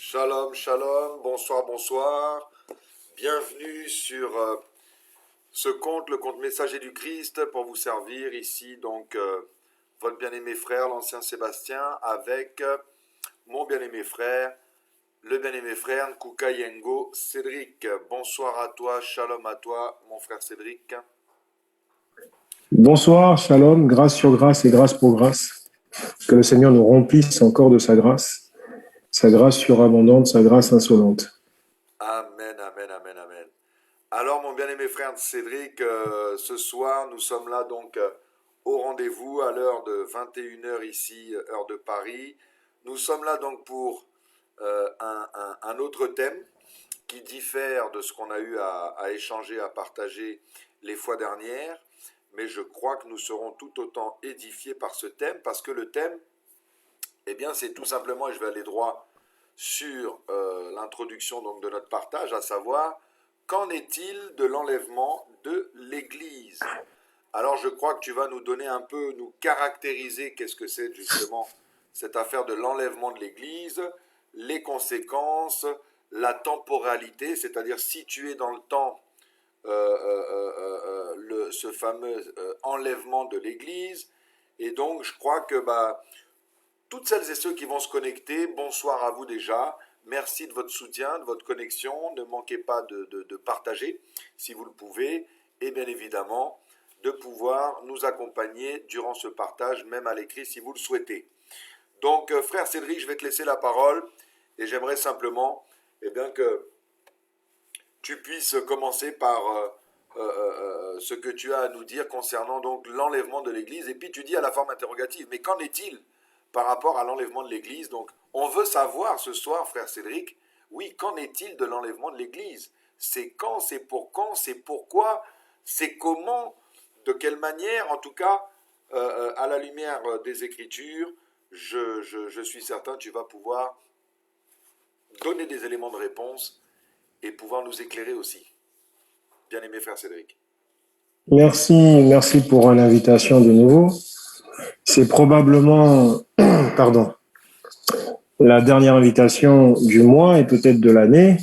Shalom, shalom, bonsoir, bonsoir. Bienvenue sur ce compte, le compte Messager du Christ, pour vous servir ici, donc, votre bien-aimé frère, l'ancien Sébastien, avec mon bien-aimé frère, le bien-aimé frère Nkuka Yengo Cédric. Bonsoir à toi, shalom à toi, mon frère Cédric. Bonsoir, shalom, grâce sur grâce et grâce pour grâce. Que le Seigneur nous remplisse encore de sa grâce surabondante, sa grâce insolente. Amen, amen, amen, amen. Alors, mon bien-aimé frère Cédric, ce soir, nous sommes là donc au rendez-vous à l'heure de 21h ici, heure de Paris. Nous sommes là donc pour un autre thème qui diffère de ce qu'on a eu à échanger, à partager les fois dernières. Mais je crois que nous serons tout autant édifiés par ce thème, parce que le thème, eh bien, c'est tout simplement, et je vais aller droit sur l'introduction donc de notre partage, à savoir, qu'en est-il de l'enlèvement de l'Église? Alors je crois que tu vas nous donner un peu, nous caractériser qu'est-ce que c'est justement cette affaire de l'enlèvement de l'Église, les conséquences, la temporalité, c'est-à-dire situer dans le temps ce fameux enlèvement de l'Église. Et donc je crois que toutes celles et ceux qui vont se connecter, bonsoir à vous déjà. Merci de votre soutien, de votre connexion. Ne manquez pas de partager, si vous le pouvez. Et bien évidemment, de pouvoir nous accompagner durant ce partage, même à l'écrit, si vous le souhaitez. Donc, frère Cédric, je vais te laisser la parole. Et j'aimerais simplement que tu puisses commencer par ce que tu as à nous dire concernant donc l'enlèvement de l'Église. Et puis tu dis à la forme interrogative, mais qu'en est-il par rapport à l'enlèvement de l'Église? Donc, on veut savoir ce soir, frère Cédric, oui, qu'en est-il de l'enlèvement de l'Église? C'est quand, c'est pour quand, c'est pourquoi, c'est comment, de quelle manière, en tout cas, à la lumière des Écritures, je suis certain que tu vas pouvoir donner des éléments de réponse et pouvoir nous éclairer aussi. Bien-aimé frère Cédric. Merci pour l'invitation de nouveau. C'est probablement, pardon, la dernière invitation du mois et peut-être de l'année.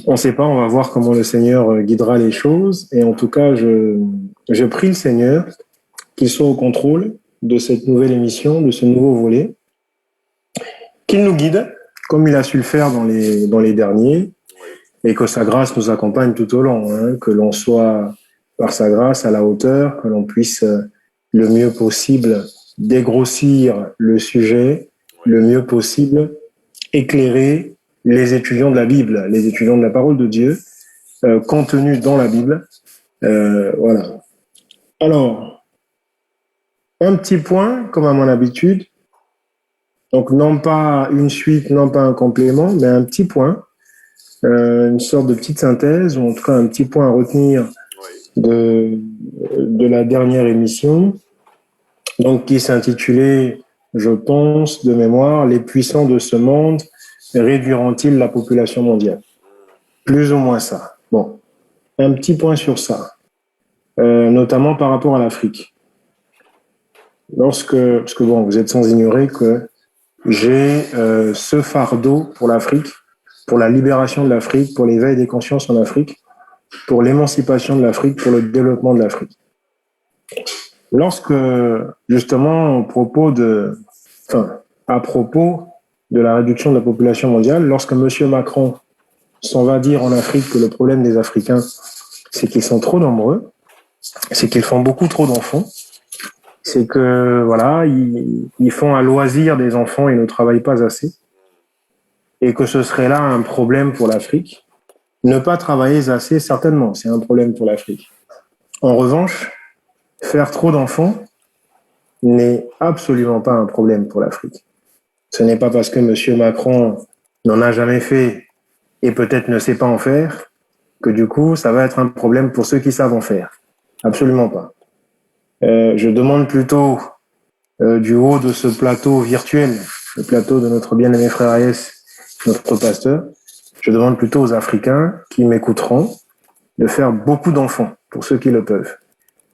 On ne sait pas, on va voir comment le Seigneur guidera les choses. Et en tout cas, je prie le Seigneur qu'il soit au contrôle de cette nouvelle émission, de ce nouveau volet, qu'il nous guide, comme il a su le faire dans les derniers, et que sa grâce nous accompagne tout au long, hein, que l'on soit par sa grâce à la hauteur, que l'on puisse le mieux possible dégrossir le sujet, le mieux possible éclairer les étudiants de la Bible, les étudiants de la parole de Dieu, contenus dans la Bible. Voilà. Alors, un petit point, comme à mon habitude, donc non pas une suite, non pas un complément, mais un petit point, une sorte de petite synthèse, ou en tout cas un petit point à retenir de la dernière émission, donc qui s'intitulait, je pense, de mémoire, Les puissants de ce monde réduiront-ils la population mondiale? Plus ou moins ça. Bon, un petit point sur ça, notamment par rapport à l'Afrique. Parce que bon, vous êtes sans ignorer que j'ai ce fardeau pour l'Afrique, pour la libération de l'Afrique, pour l'éveil des consciences en Afrique, pour l'émancipation de l'Afrique, pour le développement de l'Afrique. Lorsque, justement, à propos de la réduction de la population mondiale, lorsque M. Macron s'en va dire en Afrique que le problème des Africains, c'est qu'ils sont trop nombreux, c'est qu'ils font beaucoup trop d'enfants, c'est que, voilà, ils font à loisir des enfants et ne travaillent pas assez, et que ce serait là un problème pour l'Afrique. Ne pas travailler assez, certainement, c'est un problème pour l'Afrique. En revanche, faire trop d'enfants n'est absolument pas un problème pour l'Afrique. Ce n'est pas parce que M. Macron n'en a jamais fait et peut-être ne sait pas en faire que du coup, ça va être un problème pour ceux qui savent en faire. Absolument pas. Je demande plutôt du haut de ce plateau virtuel, le plateau de notre bien-aimé frère Aïs, notre pasteur, je demande plutôt aux Africains qui m'écouteront de faire beaucoup d'enfants, pour ceux qui le peuvent.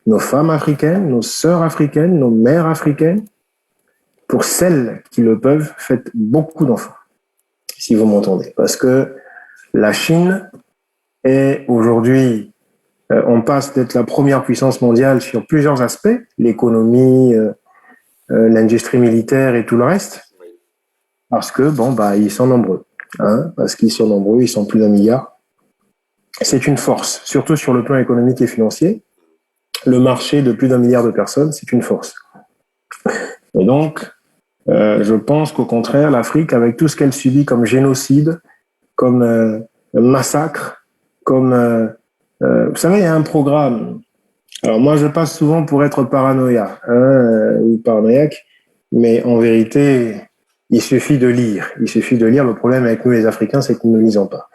Nos femmes africaines, nos sœurs africaines, nos mères africaines, pour celles qui le peuvent, faites beaucoup d'enfants. si vous m'entendez. Parce que la Chine est aujourd'hui, on passe d'être la première puissance mondiale sur plusieurs aspects, l'économie, l'industrie militaire et tout le reste, parce que, ils sont nombreux. Parce qu'ils sont nombreux, ils sont plus d'1 milliard. C'est une force, surtout sur le plan économique et financier. Le marché de plus d'1 milliard de personnes, c'est une force. Et donc, je pense qu'au contraire, l'Afrique, avec tout ce qu'elle subit comme génocide, comme massacre, comme... vous savez, il y a un programme. Alors moi, je passe souvent pour être paranoïaque, ou paranoïaque, mais en vérité, il suffit de lire. Il suffit de lire. Le problème avec nous, les Africains, c'est que nous ne lisons pas.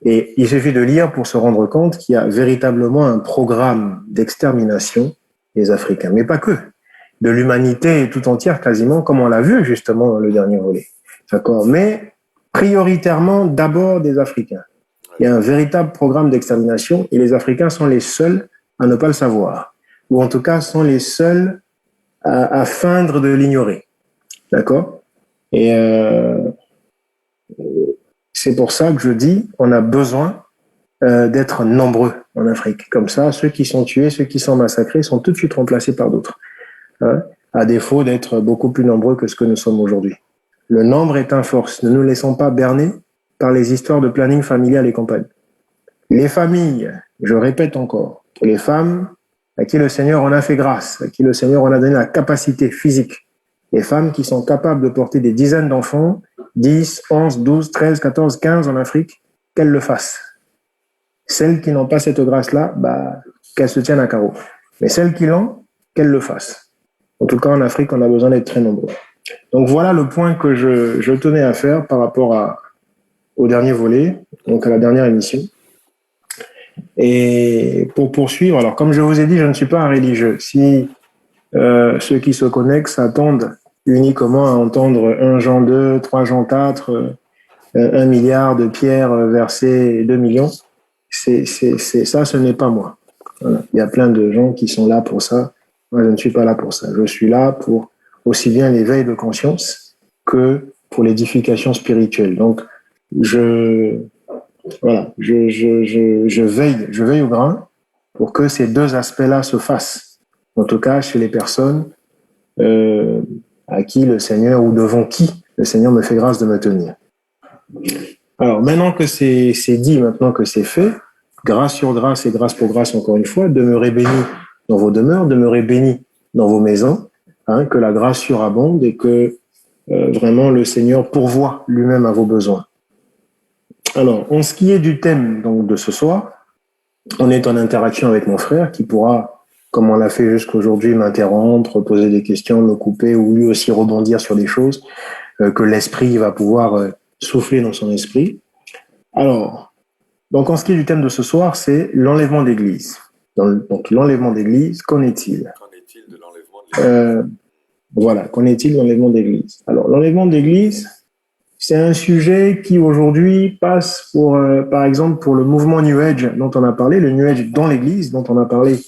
Et il suffit de lire pour se rendre compte qu'il y a véritablement un programme d'extermination des Africains, mais pas que, de l'humanité tout entière quasiment, comme on l'a vu justement dans le dernier volet. D'accord ? Mais prioritairement, d'abord des Africains. Il y a un véritable programme d'extermination et les Africains sont les seuls à ne pas le savoir, ou en tout cas sont les seuls à feindre de l'ignorer. D'accord ? Et c'est pour ça que je dis on a besoin d'être nombreux en Afrique. Comme ça, ceux qui sont tués, ceux qui sont massacrés sont tout de suite remplacés par d'autres, à défaut d'être beaucoup plus nombreux que ce que nous sommes aujourd'hui. Le nombre est une force. Ne nous laissons pas berner par les histoires de planning familial et compagnie. Les familles, je répète encore, les femmes à qui le Seigneur en a fait grâce, à qui le Seigneur en a donné la capacité physique, les femmes qui sont capables de porter des dizaines d'enfants, 10, 11, 12, 13, 14, 15 en Afrique, qu'elles le fassent. Celles qui n'ont pas cette grâce-là, qu'elles se tiennent à carreau. Mais celles qui l'ont, qu'elles le fassent. En tout cas, en Afrique, on a besoin d'être très nombreux. Donc voilà le point que je tenais à faire par rapport au dernier volet, donc à la dernière émission. Et pour poursuivre, alors comme je vous ai dit, je ne suis pas un religieux. Si ceux qui se connectent s'attendent uniquement à entendre 1 Jean 2, 3 Jean 4, 1 milliard de pierres versées 2 millions, c'est ça, ce n'est pas moi. Voilà. Il y a plein de gens qui sont là pour ça. Moi, je ne suis pas là pour ça. Je suis là pour aussi bien l'éveil de conscience que pour l'édification spirituelle. Donc, je veille au grain pour que ces deux aspects-là se fassent. En tout cas, chez les personnes à qui le Seigneur, ou devant qui le Seigneur me fait grâce de me tenir. Alors, maintenant que c'est dit, maintenant que c'est fait, grâce sur grâce et grâce pour grâce, encore une fois, demeurez bénis dans vos demeures, demeurez bénis dans vos maisons, que la grâce surabonde et que vraiment le Seigneur pourvoit lui-même à vos besoins. Alors, en ce qui est du thème donc de ce soir, on est en interaction avec mon frère qui pourra, comme on l'a fait jusqu'aujourd'hui, m'interrompre, poser des questions, me couper ou lui aussi rebondir sur des choses que l'esprit va pouvoir souffler dans son esprit. Alors, donc en ce qui est du thème de ce soir, c'est l'enlèvement d'Église. Donc l'enlèvement d'Église, qu'en est-il ? Qu'en est-il de l'enlèvement de l'Église ? Voilà, qu'en est-il de l'enlèvement d'Église ? Alors, l'enlèvement d'Église, c'est un sujet qui aujourd'hui passe par exemple, pour le mouvement New Age dont on a parlé, le New Age dans l'Église, dont on a parlé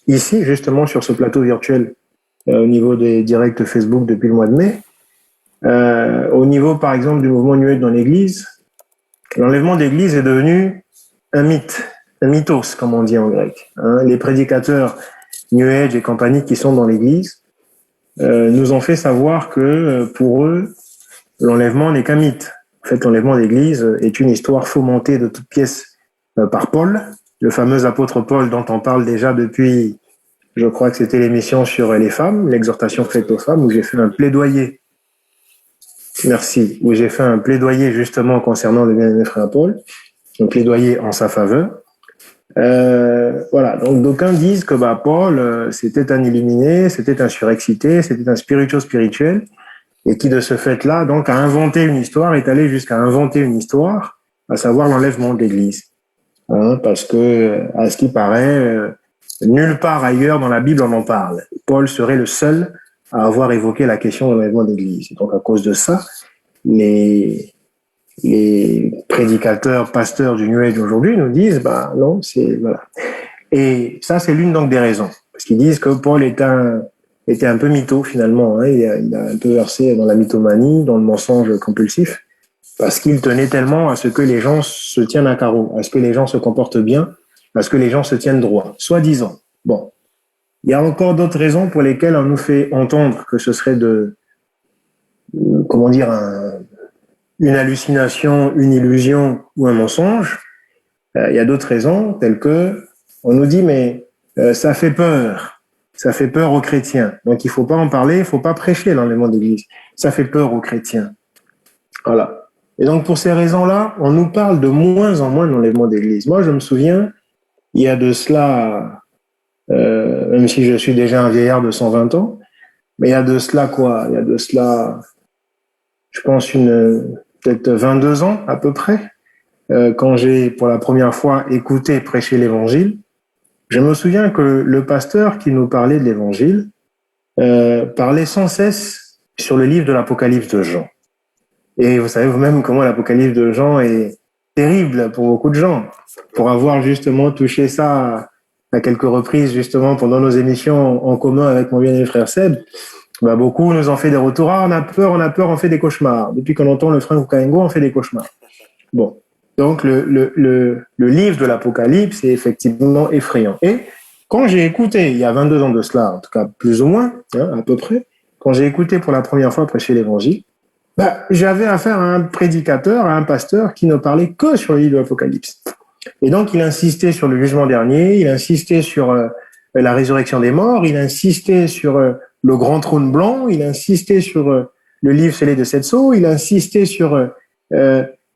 ici, justement, sur ce plateau virtuel au niveau des directs Facebook depuis le mois de mai. Au niveau, par exemple, du mouvement New Age dans l'Église, l'enlèvement d'Église est devenu un mythe, un mythos, comme on dit en grec. Les prédicateurs New Age et compagnie qui sont dans l'Église nous ont fait savoir que pour eux, l'enlèvement n'est qu'un mythe. En fait, l'enlèvement d'Église est une histoire fomentée de toutes pièces par Paul, le fameux apôtre Paul dont on parle déjà depuis, je crois que c'était l'émission sur les femmes, l'exhortation faite aux femmes, où j'ai fait un plaidoyer. Merci. Où j'ai fait un plaidoyer justement concernant le bien-aimé frère Paul, un plaidoyer en sa faveur. Voilà. Donc, d'aucuns disent que Paul, c'était un illuminé, c'était un surexcité, c'était un spirituel, et qui de ce fait-là, donc, a inventé une histoire, est allé jusqu'à inventer une histoire, à savoir l'enlèvement de l'Église. Parce que, à ce qui paraît, nulle part ailleurs dans la Bible on en parle. Paul serait le seul à avoir évoqué la question de l'enlèvement de l'Église. Et donc, à cause de ça, les prédicateurs, pasteurs du New Age aujourd'hui nous disent, non, voilà. Et ça, c'est l'une donc des raisons. Parce qu'ils disent que Paul était un peu mytho, finalement. Il a un peu versé dans la mythomanie, dans le mensonge compulsif. parce qu'il tenait tellement à ce que les gens se tiennent à carreau, à ce que les gens se comportent bien, à ce que les gens se tiennent droit, soi-disant. Bon, il y a encore d'autres raisons pour lesquelles on nous fait entendre que ce serait comment dire, une hallucination, une illusion ou un mensonge. Il y a d'autres raisons, telles que on nous dit mais ça fait peur aux chrétiens. Donc il faut pas en parler, il faut pas prêcher l'enlèvement d'église. Ça fait peur aux chrétiens. Voilà. Et donc pour ces raisons-là, on nous parle de moins en moins de l'enlèvement d'église. Moi, je me souviens, il y a de cela, même si je suis déjà un vieillard de 120 ans, mais il y a de cela quoi? Il y a de cela, je pense, peut-être 22 ans à peu près, quand j'ai pour la première fois écouté prêcher l'évangile. Je me souviens que le pasteur qui nous parlait de l'évangile parlait sans cesse sur le livre de l'Apocalypse de Jean. Et vous savez vous-même comment l'Apocalypse de Jean est terrible pour beaucoup de gens. Pour avoir justement touché ça à quelques reprises, justement, pendant nos émissions en commun avec mon bien-aimé frère Seb, bah, beaucoup nous ont fait des retours. Ah, on a peur, on fait des cauchemars. Depuis qu'on entend le frère Kukaengo, on fait des cauchemars. Bon. Donc, le livre de l'Apocalypse est effectivement effrayant. Et quand j'ai écouté, il y a 22 ans de cela, en tout cas plus ou moins, à peu près, quand j'ai écouté pour la première fois prêcher l'évangile, bah, j'avais affaire à un prédicateur, à un pasteur qui ne parlait que sur le livre de l'Apocalypse. Et donc, il insistait sur le jugement dernier, il insistait sur la résurrection des morts, il insistait sur le grand trône blanc, il insistait sur le livre scellé de 7 sceaux, il insistait sur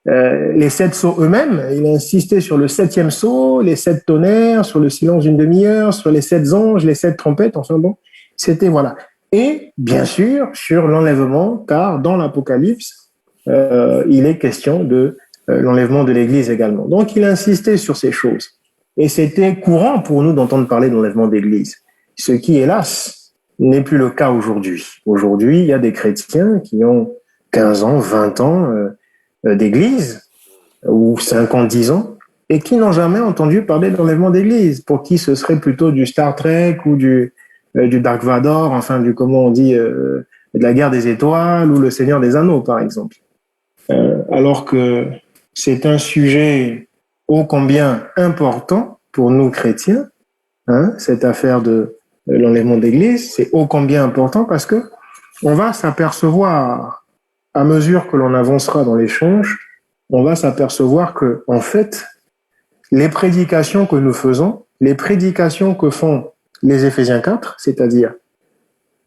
les 7 sceaux eux-mêmes, il insistait sur le 7e sceau, les 7 tonnerres, sur le silence d'une demi-heure, sur les 7 anges, les 7 trompettes, enfin bon, c'était voilà. Et bien sûr sur l'enlèvement, car dans l'Apocalypse, il est question de l'enlèvement de l'Église également. Donc il insistait sur ces choses. Et c'était courant pour nous d'entendre parler d'enlèvement d'Église, ce qui, hélas, n'est plus le cas aujourd'hui. Aujourd'hui, il y a des chrétiens qui ont 15 ans, 20 ans d'église, ou 5 ans, 10 ans, et qui n'ont jamais entendu parler d'enlèvement d'église, pour qui ce serait plutôt du Star Trek ou du Dark Vador, enfin du, comment on dit, de la guerre des étoiles ou le Seigneur des Anneaux, par exemple. Alors que c'est un sujet ô combien important pour nous chrétiens, cette affaire de l'enlèvement d'église, c'est ô combien important parce que on va s'apercevoir, à mesure que l'on avancera dans l'échange, on va s'apercevoir que, en fait, les prédications que nous faisons, les prédications que font les Éphésiens 4, c'est-à-dire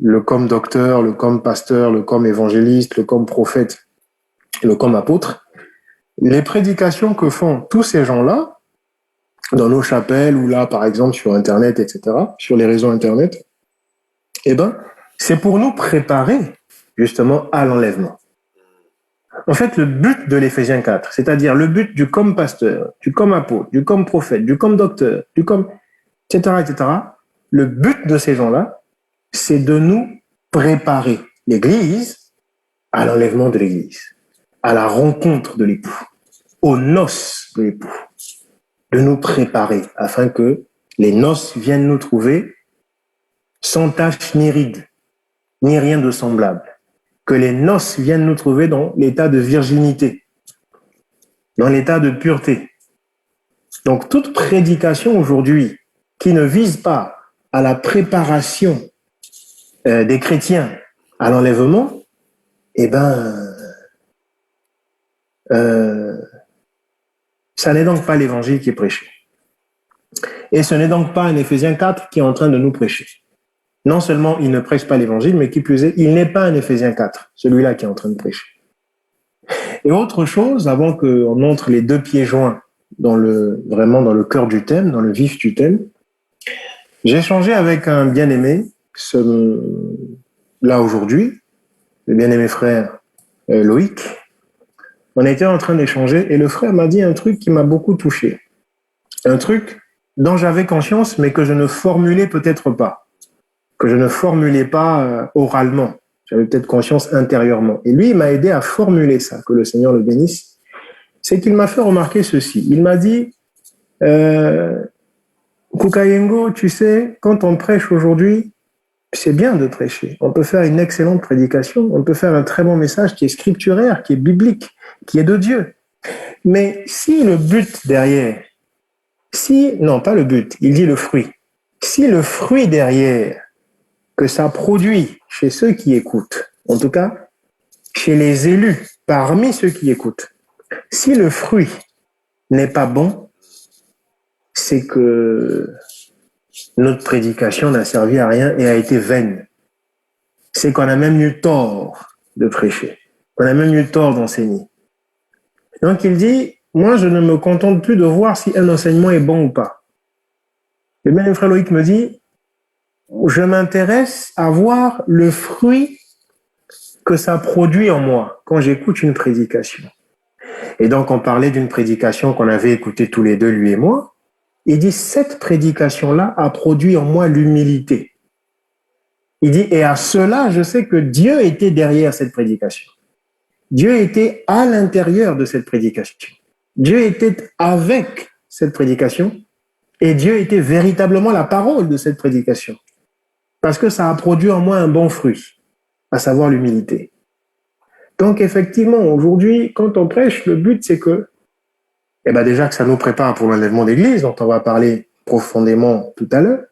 le comme docteur, le comme pasteur, le comme évangéliste, le comme prophète, le comme apôtre, les prédications que font tous ces gens-là, dans nos chapelles ou là, par exemple, sur Internet, etc., sur les réseaux Internet, eh ben, c'est pour nous préparer, justement, à l'enlèvement. En fait, le but de l'Éphésiens 4, c'est-à-dire le but du comme pasteur, du comme apôtre, du comme prophète, du comme docteur, du comme, etc., etc., le but de ces gens-là, c'est de nous préparer, l'Église, à l'enlèvement de l'Église, à la rencontre de l'époux, aux noces de l'époux, de nous préparer afin que les noces viennent nous trouver sans tache ni ride, ni rien de semblable. Que les noces viennent nous trouver dans l'état de virginité, dans l'état de pureté. Donc toute prédication aujourd'hui qui ne vise pas à la préparation des chrétiens à l'enlèvement, eh ben, ça n'est donc pas l'évangile qui est prêché. Et ce n'est donc pas un Éphésiens 4 qui est en train de nous prêcher. Non seulement il ne prêche pas l'évangile, mais qui plus est, il n'est pas un Éphésiens 4, celui-là qui est en train de prêcher. Et autre chose, avant qu'on entre les deux pieds joints vraiment dans le cœur du thème, dans le vif du thème, j'ai échangé avec un bien-aimé, là aujourd'hui, le bien-aimé frère Loïc. On était en train d'échanger et le frère m'a dit un truc qui m'a beaucoup touché. Un truc dont j'avais conscience, mais que je ne formulais peut-être pas. Que je ne formulais pas oralement. J'avais peut-être conscience intérieurement. Et lui, il m'a aidé à formuler ça, que le Seigneur le bénisse. C'est qu'il m'a fait remarquer ceci. Il m'a dit, Kukayengo, tu sais, quand on prêche aujourd'hui, C'est bien de prêcher. On peut faire une excellente prédication. On peut faire un très bon message qui est scripturaire, qui est biblique, qui est de Dieu. Mais si le but derrière, non, pas le but, il dit le fruit. Si le fruit derrière que ça produit chez ceux qui écoutent, en tout cas, chez les élus, parmi ceux qui écoutent, si le fruit n'est pas bon, c'est que notre prédication n'a servi à rien et a été vaine. C'est qu'on a même eu tort de prêcher. On a même eu tort d'enseigner. Donc il dit, moi je ne me contente plus de voir si un enseignement est bon ou pas. Le bien frère Loïc me dit, je m'intéresse à voir le fruit que ça produit en moi quand j'écoute une prédication. Et donc on parlait d'une prédication qu'on avait écoutée tous les deux, lui et moi. Il dit, cette prédication-là a produit en moi l'humilité. Il dit, et à cela, je sais que Dieu était derrière cette prédication. Dieu était à l'intérieur de cette prédication. Dieu était avec cette prédication et Dieu était véritablement la parole de cette prédication. Parce que ça a produit en moi un bon fruit, à savoir l'humilité. Donc effectivement, aujourd'hui, quand on prêche, le but c'est que, déjà que ça nous prépare pour l'enlèvement d'église, dont on va parler profondément tout à l'heure,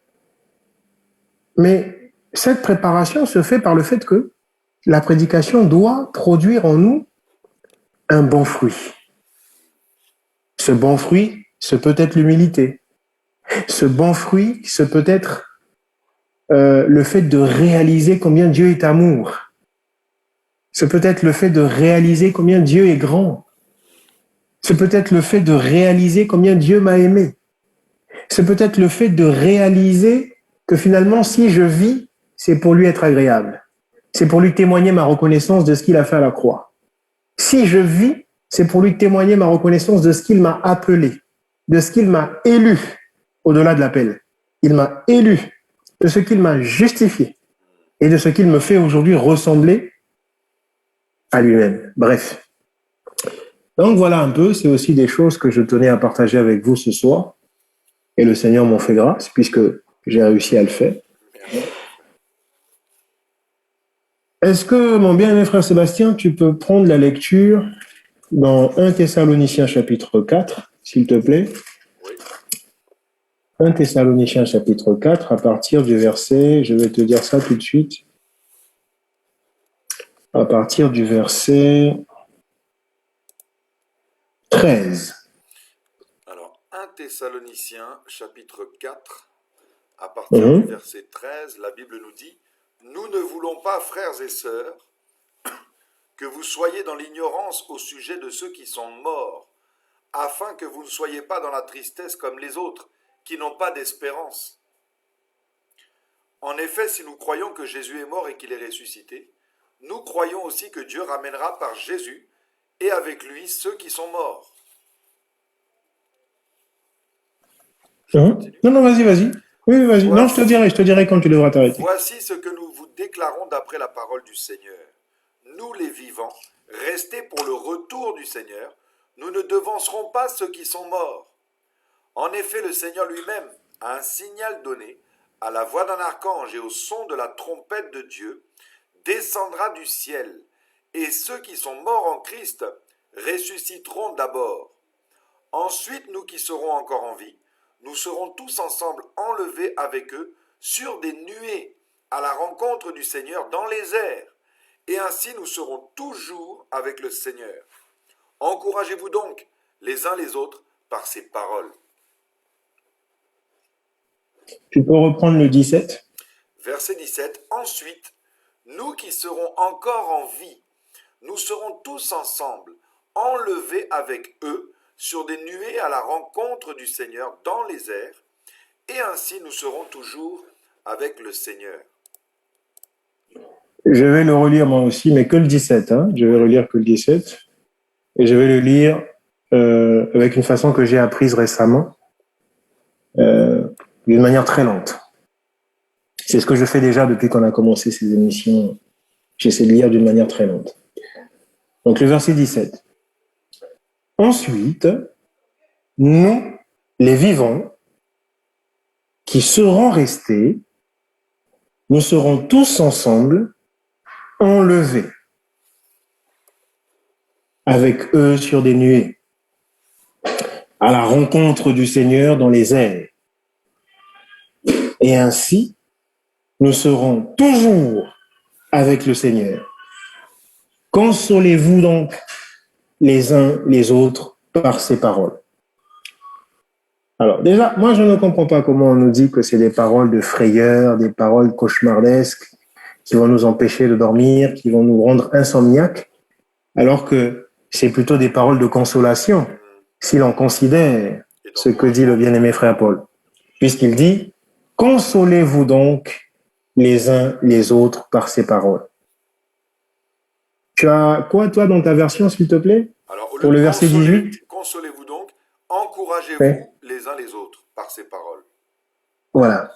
mais cette préparation se fait par le fait que la prédication doit produire en nous un bon fruit. Ce bon fruit, ce peut être l'humilité. Ce bon fruit, ce peut être le fait de réaliser combien Dieu est amour. Ce peut être le fait de réaliser combien Dieu est grand. Ce peut être le fait de réaliser combien Dieu m'a aimé. Ce peut être le fait de réaliser que finalement, si je vis, c'est pour lui être agréable. C'est pour lui témoigner ma reconnaissance de ce qu'il a fait à la croix. Si je vis, c'est pour lui témoigner ma reconnaissance de ce qu'il m'a appelé, de ce qu'il m'a élu au-delà de l'appel. Il m'a élu, de ce qu'il m'a justifié et de ce qu'il me fait aujourd'hui ressembler à lui-même. Bref. Donc voilà un peu, c'est aussi des choses que je tenais à partager avec vous ce soir. Et le Seigneur m'en fait grâce puisque j'ai réussi à le faire. Est-ce que, mon bien-aimé frère Sébastien, tu peux prendre la lecture dans 1 Thessaloniciens chapitre 4, s'il te plaît? Oui. 1 Thessaloniciens chapitre 4, à partir du verset, je vais te dire ça tout de suite, à partir du verset 13. Alors, 1 Thessaloniciens chapitre 4, à partir du verset 13, la Bible nous dit, « Nous ne voulons pas, frères et sœurs, que vous soyez dans l'ignorance au sujet de ceux qui sont morts, afin que vous ne soyez pas dans la tristesse comme les autres, qui n'ont pas d'espérance. En effet, si nous croyons que Jésus est mort et qu'il est ressuscité, nous croyons aussi que Dieu ramènera par Jésus et avec lui ceux qui sont morts. » Non, vas-y. Oui, vas-y. Non, je te dirai quand tu devras t'arrêter. Voici ce que nous vous déclarons d'après la parole du Seigneur. Nous les vivants, restés pour le retour du Seigneur, nous ne devancerons pas ceux qui sont morts. En effet, le Seigneur lui-même a un signal donné, à la voix d'un archange et au son de la trompette de Dieu, descendra du ciel, et ceux qui sont morts en Christ ressusciteront d'abord. Ensuite, nous qui serons encore en vie, nous serons tous ensemble enlevés avec eux sur des nuées à la rencontre du Seigneur dans les airs. Et ainsi nous serons toujours avec le Seigneur. Encouragez-vous donc les uns les autres par ces paroles. Tu peux reprendre le 17. Verset 17. Ensuite, nous qui serons encore en vie, nous serons tous ensemble enlevés avec eux sur des nuées à la rencontre du Seigneur dans les airs, et ainsi nous serons toujours avec le Seigneur. Je vais le relire moi aussi, mais que le 17. Je vais relire que le 17. Et je vais le lire avec une façon que j'ai apprise récemment, d'une manière très lente. C'est ce que je fais déjà depuis qu'on a commencé ces émissions. J'essaie de lire d'une manière très lente. Donc le verset 17. Ensuite, nous, les vivants, qui serons restés, nous serons tous ensemble enlevés avec eux sur des nuées, à la rencontre du Seigneur dans les airs. Et ainsi, nous serons toujours avec le Seigneur. Consolez-vous donc les uns les autres par ces paroles. Alors déjà, moi je ne comprends pas comment on nous dit que c'est des paroles de frayeur, des paroles cauchemardesques qui vont nous empêcher de dormir, qui vont nous rendre insomniaques, alors que c'est plutôt des paroles de consolation, si l'on considère ce que dit le bien-aimé frère Paul. Puisqu'il dit, consolez-vous donc les uns les autres par ces paroles. Tu as quoi, toi, dans ta version, s'il te plaît? Alors, pour le verset 18? Consolez-vous donc, encouragez-vous les uns les autres par ces paroles. Voilà.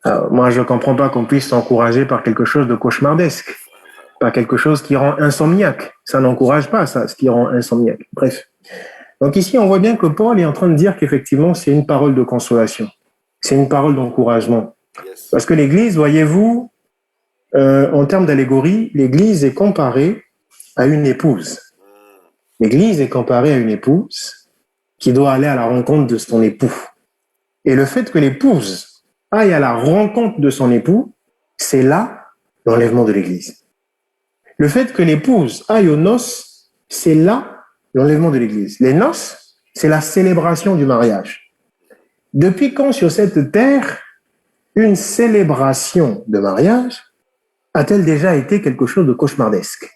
Alors, moi, je ne comprends pas qu'on puisse s'encourager par quelque chose de cauchemardesque, par quelque chose qui rend insomniaque. Ça n'encourage pas, ça, ce qui rend insomniaque. Bref. Donc ici, on voit bien que Paul est en train de dire qu'effectivement, c'est une parole de consolation. C'est une parole d'encouragement. Yes. Parce que l'Église, voyez-vous, en termes d'allégorie, l'Église est comparée à une épouse. L'Église est comparée à une épouse qui doit aller à la rencontre de son époux. Et le fait que l'épouse aille à la rencontre de son époux, c'est là l'enlèvement de l'Église. Le fait que l'épouse aille aux noces, c'est là l'enlèvement de l'Église. Les noces, c'est la célébration du mariage. Depuis quand sur cette terre, une célébration de mariage a-t-elle déjà été quelque chose de cauchemardesque?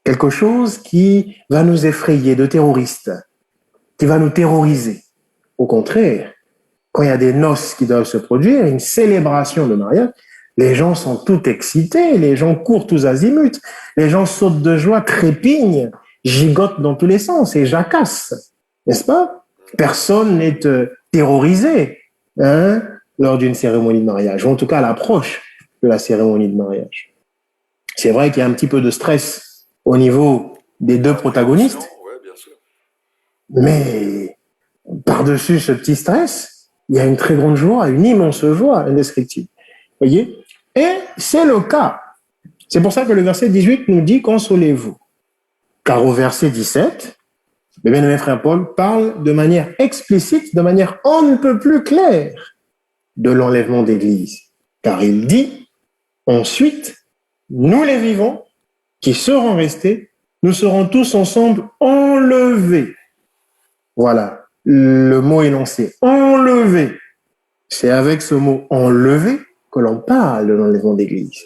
Quelque chose qui va nous effrayer, de terroristes, qui va nous terroriser. Au contraire, quand il y a des noces qui doivent se produire, une célébration de mariage, les gens sont tout excités, les gens courent tous azimuts, les gens sautent de joie, trépignent, gigotent dans tous les sens et jacassent, n'est-ce pas? Personne n'est terrorisé lors d'une cérémonie de mariage, ou en tout cas à l'approche de la cérémonie de mariage. C'est vrai qu'il y a un petit peu de stress au niveau des deux protagonistes, ouais, bien sûr. Mais par-dessus ce petit stress, il y a une très grande joie, une immense joie indescriptible. Voyez? Et c'est le cas. C'est pour ça que le verset 18 nous dit « Consolez-vous ». Car au verset 17, le bien-aimé frère Paul parle de manière explicite, de manière on ne peut plus claire de l'enlèvement d'Église. Car il dit « Ensuite, nous les vivants, qui seront restés, nous serons tous ensemble enlevés. » Voilà, le mot énoncé, enlevé. C'est avec ce mot enlevé que l'on parle de l'enlèvement d'Église.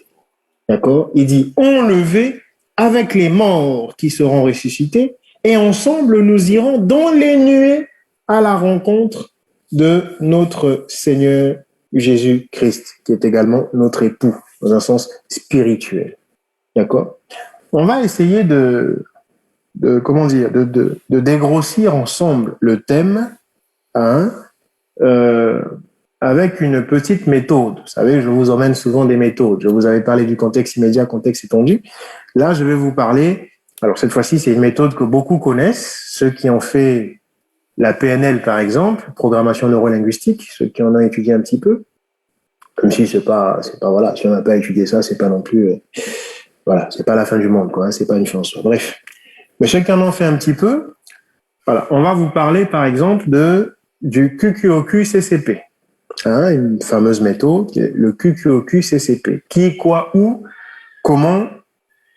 D'accord? Il dit enlevé avec les morts qui seront ressuscités et ensemble nous irons dans les nuées à la rencontre de notre Seigneur Jésus-Christ, qui est également notre époux, dans un sens spirituel. D'accord? On va essayer de dégrossir ensemble le thème avec une petite méthode. Vous savez, je vous emmène souvent des méthodes. Je vous avais parlé du contexte immédiat, contexte étendu. Là, je vais vous parler, alors cette fois-ci, c'est une méthode que beaucoup connaissent, ceux qui ont fait la PNL, par exemple, programmation neurolinguistique, ceux qui en ont étudié un petit peu, même si c'est pas, voilà, si on n'a pas étudié ça, c'est pas non plus, voilà, c'est pas la fin du monde, quoi, c'est pas une chanson. Bref. Mais chacun en fait un petit peu. Voilà, on va vous parler, par exemple, du QQOQ-CCP. Une fameuse méthode, le QQOQ-CCP. Qui, quoi, où, comment,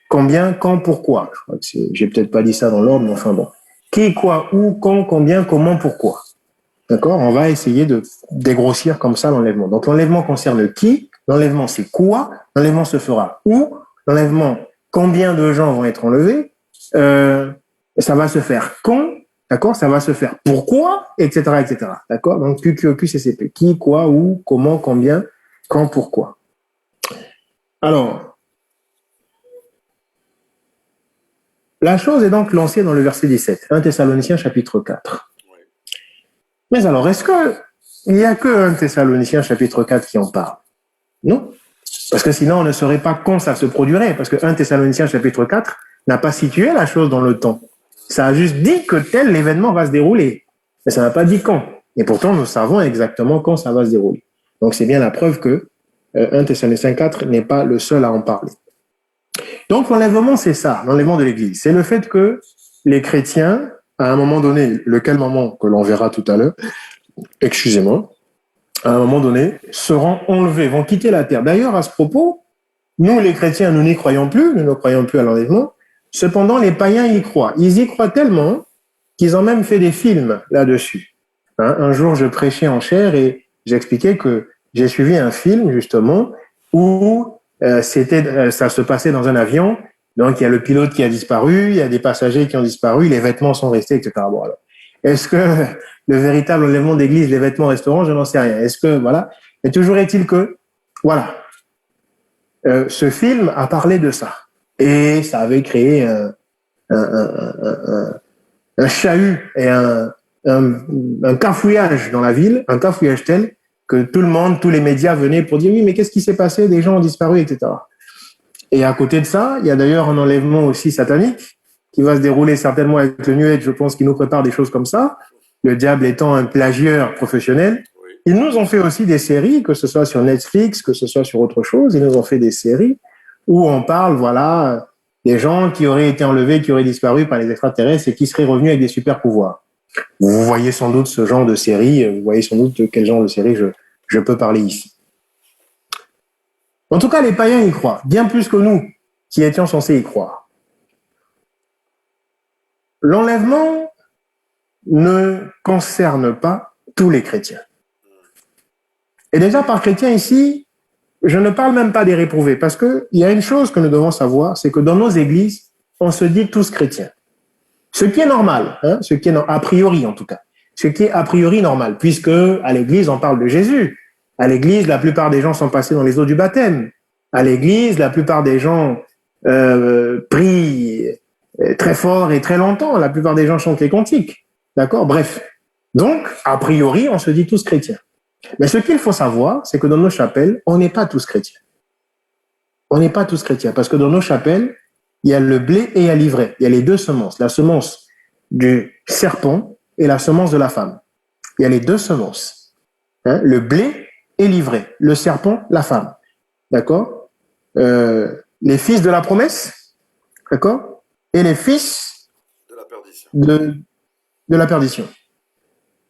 combien, quand, pourquoi. Je crois que j'ai peut-être pas dit ça dans l'ordre, mais enfin bon. Qui, quoi, où, quand, combien, comment, pourquoi. D'accord? On va essayer de dégrossir comme ça l'enlèvement. Donc l'enlèvement concerne le qui, l'enlèvement c'est quoi, l'enlèvement se fera où, l'enlèvement, combien de gens vont être enlevés, ça va se faire quand, d'accord, ça va se faire pourquoi, etc., etc., d'accord. Donc QQOQ, CCP, qui, quoi, où, comment, combien, quand, pourquoi. Alors, la chose est donc lancée dans le verset 17, 1 Thessaloniciens chapitre 4. Mais alors, est-ce qu'il n'y a que 1 Thessaloniciens chapitre 4 qui en parle? Non. Parce que sinon, on ne saurait pas quand ça se produirait, parce que 1 Thessaloniciens chapitre 4 n'a pas situé la chose dans le temps. Ça a juste dit que tel événement va se dérouler, mais ça n'a pas dit quand. Et pourtant, nous savons exactement quand ça va se dérouler. Donc, c'est bien la preuve que 1 Thessaloniciens 4 n'est pas le seul à en parler. Donc l'enlèvement, c'est ça, l'enlèvement de l'Église. C'est le fait que les chrétiens, à un moment donné, lequel moment que l'on verra tout à l'heure, excusez-moi, à un moment donné, seront enlevés, vont quitter la terre. D'ailleurs, à ce propos, nous, les chrétiens, nous n'y croyons plus, nous ne croyons plus à l'enlèvement. Cependant, les païens y croient. Ils y croient tellement qu'ils ont même fait des films là-dessus. Un jour, je prêchais en chair et j'expliquais que j'ai suivi un film, justement, où ça se passait dans un avion. Donc, il y a le pilote qui a disparu, il y a des passagers qui ont disparu, les vêtements sont restés, etc. Bon, alors, est-ce que le véritable enlèvement d'église, les vêtements resteront? Je n'en sais rien. Est-ce que, voilà. Mais toujours est-il que, voilà, ce film a parlé de ça. Et ça avait créé un chahut et un cafouillage dans la ville, un cafouillage tel que tout le monde, tous les médias venaient pour dire oui, mais qu'est-ce qui s'est passé? Des gens ont disparu, etc. Et à côté de ça, il y a d'ailleurs un enlèvement aussi satanique qui va se dérouler certainement avec le New Age, je pense, qui nous prépare des choses comme ça. Le diable étant un plagieur professionnel. Ils nous ont fait aussi des séries, que ce soit sur Netflix, que ce soit sur autre chose. Ils nous ont fait des séries où on parle, voilà, des gens qui auraient été enlevés, qui auraient disparu par les extraterrestres et qui seraient revenus avec des super pouvoirs. Vous voyez sans doute ce genre de série, vous voyez sans doute de quel genre de série je peux parler ici. En tout cas, les païens y croient, bien plus que nous, qui étions censés y croire. L'enlèvement ne concerne pas tous les chrétiens. Et déjà, par chrétien ici, je ne parle même pas des réprouvés, parce qu'il y a une chose que nous devons savoir, c'est que dans nos églises, on se dit tous chrétiens. Ce qui est normal, ce qui est a priori en tout cas, ce qui est a priori normal, puisque à l'église, on parle de Jésus. À l'église, la plupart des gens sont passés dans les eaux du baptême. À l'église, la plupart des gens prient très fort et très longtemps. La plupart des gens chantent les cantiques. D'accord? Bref. Donc, a priori, on se dit tous chrétiens. Mais ce qu'il faut savoir, c'est que dans nos chapelles, on n'est pas tous chrétiens. On n'est pas tous chrétiens, parce que dans nos chapelles, il y a le blé et il y a l'ivraie. Il y a les deux semences, la semence du serpent et la semence de la femme. Il y a les deux semences, le blé et l'ivraie, le serpent, la femme. D'accord? Les fils de la promesse, d'accord? Et les fils de la perdition. De la perdition.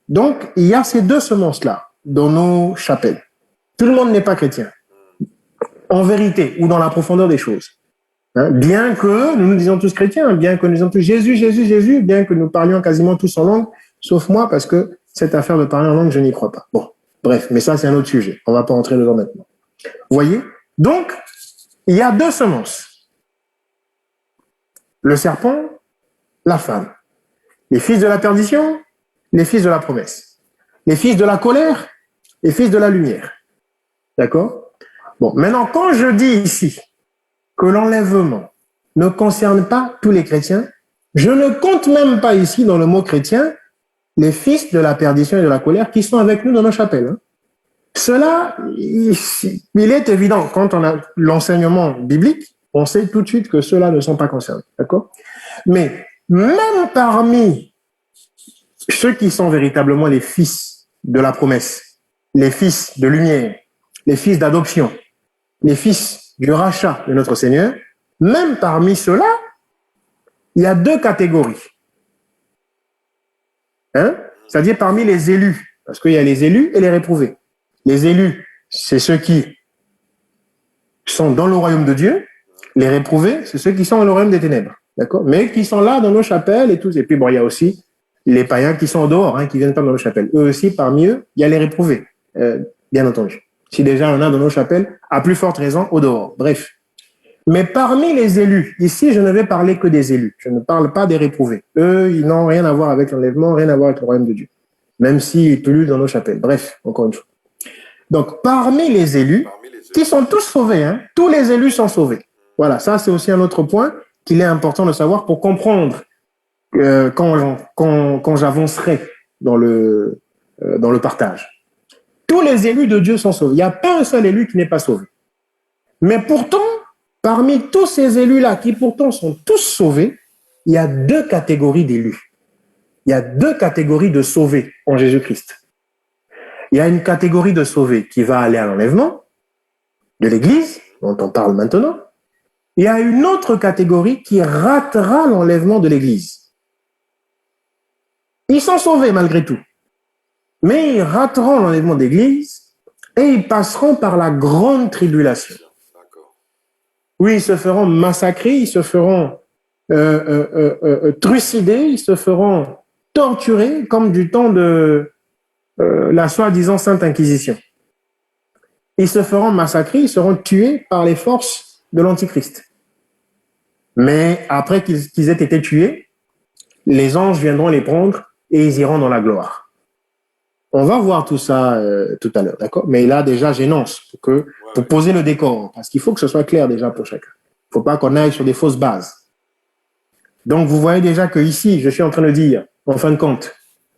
Donc, il y a ces deux semences-là dans nos chapelles. Tout le monde n'est pas chrétien, en vérité, ou dans la profondeur des choses. Bien que nous nous disions tous chrétiens, bien que nous disions tous Jésus, Jésus, Jésus, bien que nous parlions quasiment tous en langue, sauf moi, parce que cette affaire de parler en langue, je n'y crois pas. Bon, bref, mais ça, c'est un autre sujet. On ne va pas entrer dedans maintenant. Vous voyez? Donc, il y a deux semences. Le serpent, la femme. Les fils de la perdition, les fils de la promesse. Les fils de la colère, les fils de la lumière. D'accord? Bon, maintenant, quand je dis ici que l'enlèvement ne concerne pas tous les chrétiens, je ne compte même pas ici dans le mot chrétien les fils de la perdition et de la colère qui sont avec nous dans nos chapelles. Cela, il est évident, quand on a l'enseignement biblique, on sait tout de suite que ceux-là ne sont pas concernés. D'accord? Mais même parmi ceux qui sont véritablement les fils de la promesse, les fils de lumière, les fils d'adoption, les fils du rachat de notre Seigneur, même parmi ceux-là, il y a deux catégories. C'est-à-dire parmi les élus, parce qu'il y a les élus et les réprouvés. Les élus, c'est ceux qui sont dans le royaume de Dieu. Les réprouvés, c'est ceux qui sont dans le royaume des ténèbres. D'accord? Mais qui sont là dans nos chapelles et tout. Et puis, bon, il y a aussi les païens qui sont au dehors, qui viennent pas dans nos chapelles. Eux aussi, parmi eux, il y a les réprouvés, bien entendu. Si déjà on a dans nos chapelles, à plus forte raison, au dehors. Bref. Mais parmi les élus, ici, je ne vais parler que des élus. Je ne parle pas des réprouvés. Eux, ils n'ont rien à voir avec l'enlèvement, rien à voir avec le royaume de Dieu. Même s'ils polluent dans nos chapelles. Bref, encore une fois. Donc, parmi les élus, qui sont tous sauvés, tous les élus sont sauvés. Voilà, ça, c'est aussi un autre point qu'il est important de savoir pour comprendre quand j'avancerai dans le partage. Tous les élus de Dieu sont sauvés. Il n'y a pas un seul élu qui n'est pas sauvé. Mais pourtant, parmi tous ces élus-là, qui pourtant sont tous sauvés, il y a deux catégories d'élus. Il y a deux catégories de sauvés en Jésus-Christ. Il y a une catégorie de sauvés qui va aller à l'enlèvement, de l'Église, dont on parle maintenant, il y a une autre catégorie qui ratera l'enlèvement de l'Église. Ils sont sauvés malgré tout, mais ils rateront l'enlèvement de l'Église et ils passeront par la grande tribulation. Oui, ils se feront massacrer, ils se feront trucider, ils se feront torturer comme du temps de la soi-disant Sainte Inquisition. Ils se feront massacrer, ils seront tués par les forces de l'Antichrist. Mais après qu'ils aient été tués, les anges viendront les prendre et ils iront dans la gloire. On va voir tout ça tout à l'heure, d'accord? Mais là, déjà, j'énonce pour poser le décor, parce qu'il faut que ce soit clair déjà pour chacun. Il ne faut pas qu'on aille sur des fausses bases. Donc, vous voyez déjà que ici, je suis en train de dire, en fin de compte,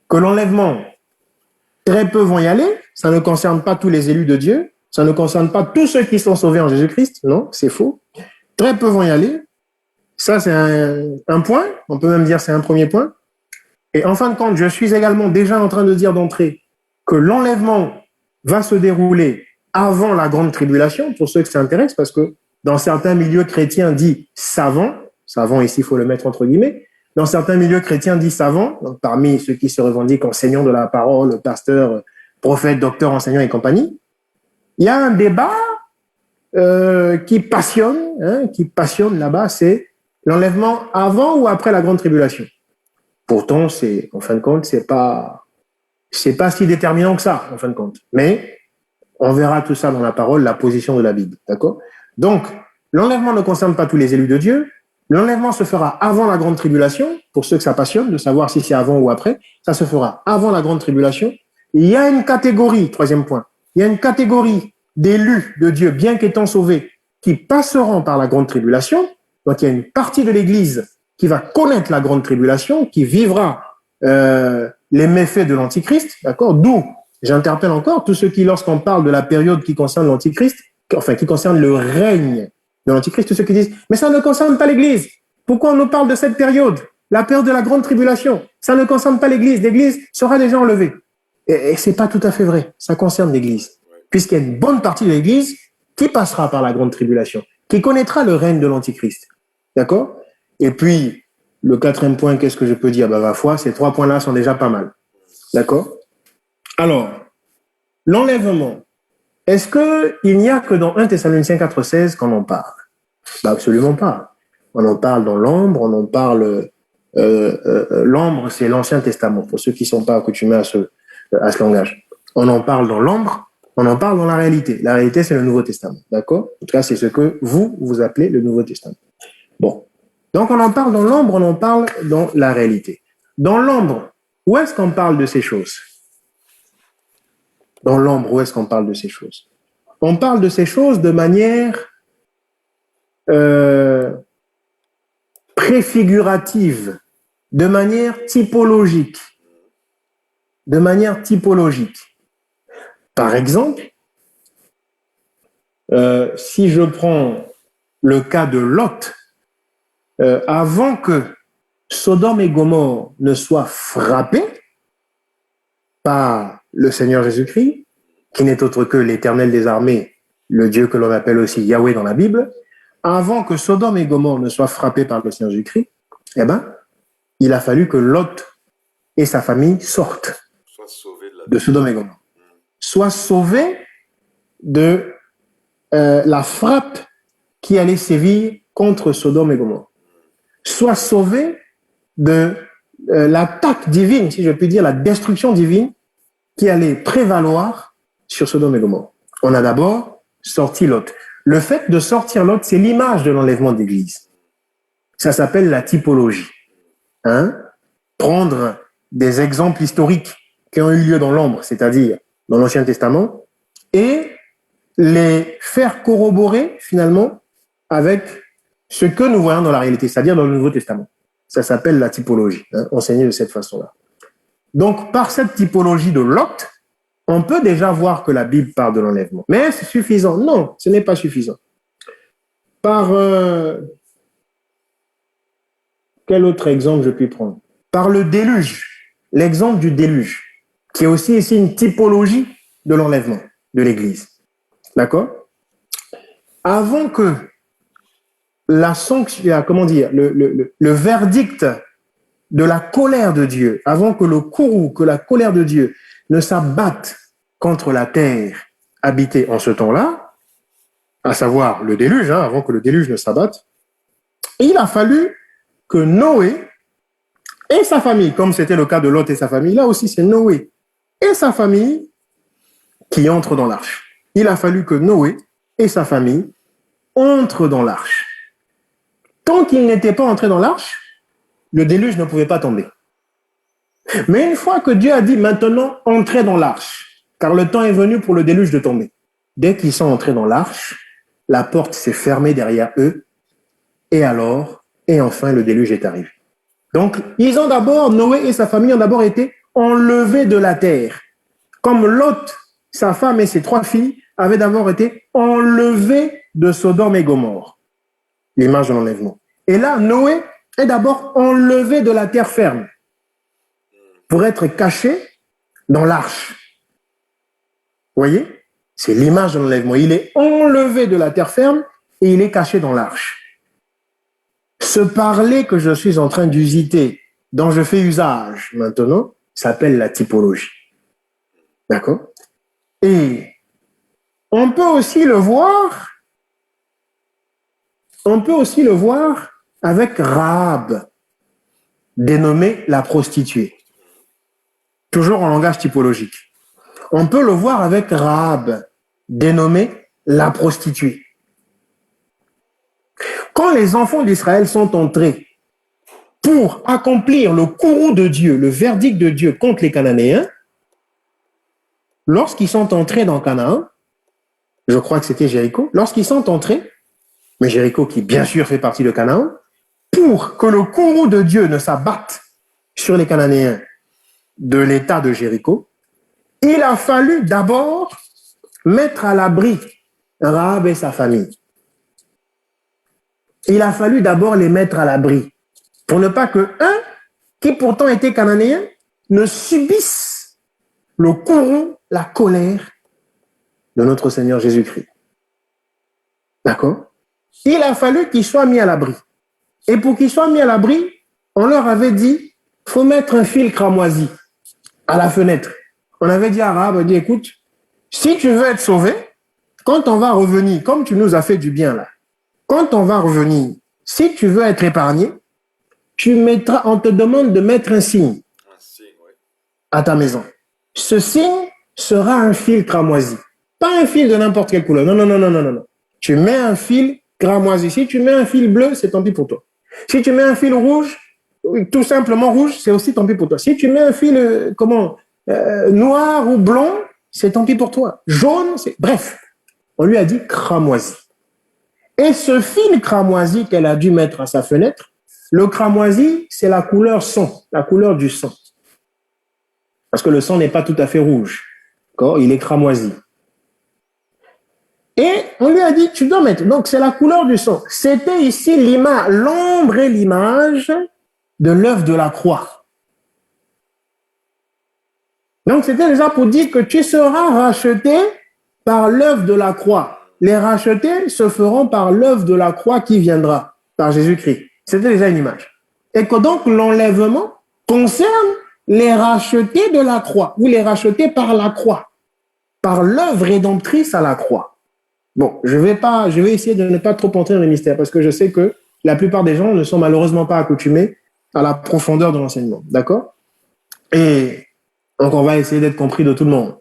que l'enlèvement, très peu vont y aller. Ça ne concerne pas tous les élus de Dieu. Ça ne concerne pas tous ceux qui sont sauvés en Jésus-Christ. Non, c'est faux. Très peu vont y aller. Ça, c'est un point. On peut même dire que c'est un premier point. Et en fin de compte, je suis également déjà en train de dire d'entrée que l'enlèvement va se dérouler avant la grande tribulation, pour ceux qui s'intéressent, parce que dans certains milieux chrétiens dit savants ici, il faut le mettre entre guillemets, dans certains milieux chrétiens dit savants, donc parmi ceux qui se revendiquent enseignants de la parole, pasteurs, prophètes, docteurs, enseignants et compagnie, il y a un débat qui passionne là-bas, c'est l'enlèvement avant ou après la grande tribulation. Pourtant, en fin de compte, c'est pas si déterminant que ça, en fin de compte. Mais on verra tout ça dans la parole, la position de la Bible, d'accord? Donc, l'enlèvement ne concerne pas tous les élus de Dieu. L'enlèvement se fera avant la grande tribulation, pour ceux que ça passionne, de savoir si c'est avant ou après. Ça se fera avant la grande tribulation. Il y a une catégorie, troisième point, il y a une catégorie d'élus de Dieu, bien qu'étant sauvés, qui passeront par la grande tribulation. Donc, il y a une partie de l'Église qui va connaître la grande tribulation, qui vivra les méfaits de l'Antichrist, d'accord? D'où j'interpelle encore tous ceux qui, lorsqu'on parle de la période qui concerne l'Antichrist, enfin, qui concerne le règne de l'Antichrist, tous ceux qui disent, mais ça ne concerne pas l'Église. Pourquoi on nous parle de cette période? La période de la grande tribulation. Ça ne concerne pas l'Église. L'Église sera déjà enlevée. Et c'est pas tout à fait vrai. Ça concerne l'Église. Puisqu'il y a une bonne partie de l'Église qui passera par la grande tribulation, qui connaîtra le règne de l'Antichrist. D'accord? Et puis, le quatrième point, qu'est-ce que je peux dire? Ma foi, ces trois points-là sont déjà pas mal. D'accord? Alors, l'enlèvement. Est-ce qu'il n'y a que dans 1 Thessaloniciens 4,16 qu'on en parle? Absolument pas. On en parle dans l'ombre, on en parle... l'ombre, c'est l'Ancien Testament, pour ceux qui ne sont pas accoutumés à ce langage. On en parle dans l'ombre, on en parle dans la réalité. La réalité, c'est le Nouveau Testament, d'accord? En tout cas, c'est ce que vous appelez le Nouveau Testament. Bon. Donc, on en parle dans l'ombre, on en parle dans la réalité. Dans l'ombre, où est-ce qu'on parle de ces choses? Dans l'ombre, où est-ce qu'on parle de ces choses? On parle de ces choses de manière préfigurative, de manière typologique. De manière typologique. Par exemple, si je prends le cas de Lot, avant que Sodome et Gomorrhe ne soient frappés par le Seigneur Jésus-Christ, qui n'est autre que l'Éternel des armées, le Dieu que l'on appelle aussi Yahweh dans la Bible, avant que Sodome et Gomorrhe ne soient frappés par le Seigneur Jésus-Christ, il a fallu que Lot et sa famille sortent de Sodome et Gomorrhe, soient sauvés de la frappe qui allait sévir contre Sodome et Gomorrhe, soient sauvés de l'attaque divine, si je puis dire, la destruction divine qui allait prévaloir sur Sodome et Gomorrhe. On a d'abord sorti Lot. Le fait de sortir Lot, c'est l'image de l'enlèvement d'Église. Ça s'appelle la typologie. Prendre des exemples historiques qui ont eu lieu dans l'ombre, c'est-à-dire dans l'Ancien Testament, et les faire corroborer finalement avec ce que nous voyons dans la réalité, c'est-à-dire dans le Nouveau Testament. Ça s'appelle la typologie, enseigné de cette façon-là. Donc, par cette typologie de Lot, on peut déjà voir que la Bible parle de l'enlèvement. Mais est-ce suffisant? Non, ce n'est pas suffisant. Par quel autre exemple je puis prendre? Par le déluge, l'exemple du déluge, qui est aussi ici une typologie de l'enlèvement de l'Église. D'accord? avant que la sanction, comment dire, le verdict de la colère de Dieu, avant que le courroux, que la colère de Dieu ne s'abatte contre la terre habitée en ce temps-là, à savoir le déluge, avant que le déluge ne s'abatte, il a fallu que Noé et sa famille, comme c'était le cas de Lot et sa famille, là aussi c'est Noé et sa famille qui entrent dans l'arche. Il a fallu que Noé et sa famille entrent dans l'arche. Tant qu'ils n'étaient pas entrés dans l'arche, le déluge ne pouvait pas tomber. Mais une fois que Dieu a dit maintenant entrez dans l'arche, car le temps est venu pour le déluge de tomber. Dès qu'ils sont entrés dans l'arche, la porte s'est fermée derrière eux, et alors, et enfin le déluge est arrivé. Donc, Noé et sa famille ont d'abord été enlevés de la terre. Comme Lot, sa femme et ses 3 filles avaient d'abord été enlevés de Sodome et Gomorrhe. L'image de l'enlèvement. Et là, Noé est d'abord enlevé de la terre ferme pour être caché dans l'arche. Vous voyez? C'est l'image de l'enlèvement. Il est enlevé de la terre ferme et il est caché dans l'arche. Ce parler que je suis en train d'usiter, dont je fais usage maintenant, s'appelle la typologie. D'accord? Et on peut aussi le voir avec Rahab, dénommée la prostituée. Toujours en langage typologique. On peut le voir avec Rahab, dénommée la prostituée. Quand les enfants d'Israël sont entrés pour accomplir le courroux de Dieu, le verdict de Dieu contre les Cananéens, lorsqu'ils sont entrés dans Canaan, je crois que c'était Jéricho, lorsqu'ils sont entrés, mais Jéricho qui bien sûr fait partie de Canaan, pour que le courroux de Dieu ne s'abatte sur les Cananéens de l'état de Jéricho, il a fallu d'abord mettre à l'abri Rahab et sa famille. Il a fallu d'abord les mettre à l'abri pour ne pas que un, qui pourtant était cananéen, ne subisse le courroux, la colère de notre Seigneur Jésus-Christ. D'accord? Il a fallu qu'ils soient mis à l'abri. Et pour qu'ils soient mis à l'abri, on leur avait dit, il faut mettre un fil cramoisi à la fenêtre. On avait dit à Rahab, écoute, si tu veux être sauvé, quand on va revenir, comme tu nous as fait du bien là, quand on va revenir, si tu veux être épargné, on te demande de mettre un signe à ta maison. Ce signe sera un fil cramoisi. Pas un fil de n'importe quelle couleur. Non. Tu mets un fil cramoisi. Si tu mets un fil bleu, c'est tant pis pour toi. Si tu mets un fil rouge, tout simplement rouge, c'est aussi tant pis pour toi. Si tu mets un fil, noir ou blond, c'est tant pis pour toi. Jaune, bref. On lui a dit cramoisi. Et ce fil cramoisi qu'elle a dû mettre à sa fenêtre, le cramoisi, c'est la couleur sang, la couleur du sang. Parce que le sang n'est pas tout à fait rouge. D'accord? Il est cramoisi. Et on lui a dit, tu dois mettre. Donc, c'est la couleur du sang. C'était ici l'ombre et l'image de l'œuvre de la croix. Donc, c'était déjà pour dire que tu seras racheté par l'œuvre de la croix. Les rachetés se feront par l'œuvre de la croix qui viendra, par Jésus-Christ. C'était déjà une image. Et que donc l'enlèvement concerne les rachetés de la croix, ou les rachetés par la croix, par l'œuvre rédemptrice à la croix. Bon, je vais essayer de ne pas trop entrer dans les mystères, parce que je sais que la plupart des gens ne sont malheureusement pas accoutumés à la profondeur de l'enseignement. D'accord? Et donc on va essayer d'être compris de tout le monde.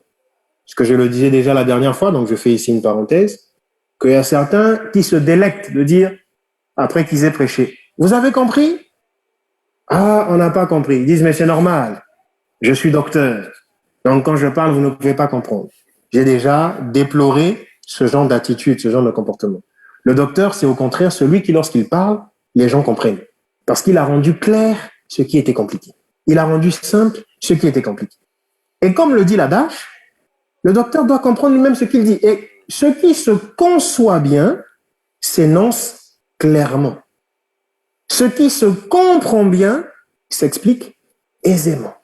Parce que je le disais déjà la dernière fois, donc je fais ici une parenthèse, qu'il y a certains qui se délectent de dire, après qu'ils aient prêché, vous avez compris? Ah, on n'a pas compris. Ils disent, mais c'est normal, je suis docteur. Donc quand je parle, vous ne pouvez pas comprendre. J'ai déjà déploré ce genre d'attitude, ce genre de comportement. Le docteur, c'est au contraire celui qui, lorsqu'il parle, les gens comprennent. Parce qu'il a rendu clair ce qui était compliqué. Il a rendu simple ce qui était compliqué. Et comme le dit l'adage, le docteur doit comprendre lui-même ce qu'il dit. Et ce qui se conçoit bien s'énonce clairement. Ce qui se comprend bien s'explique aisément.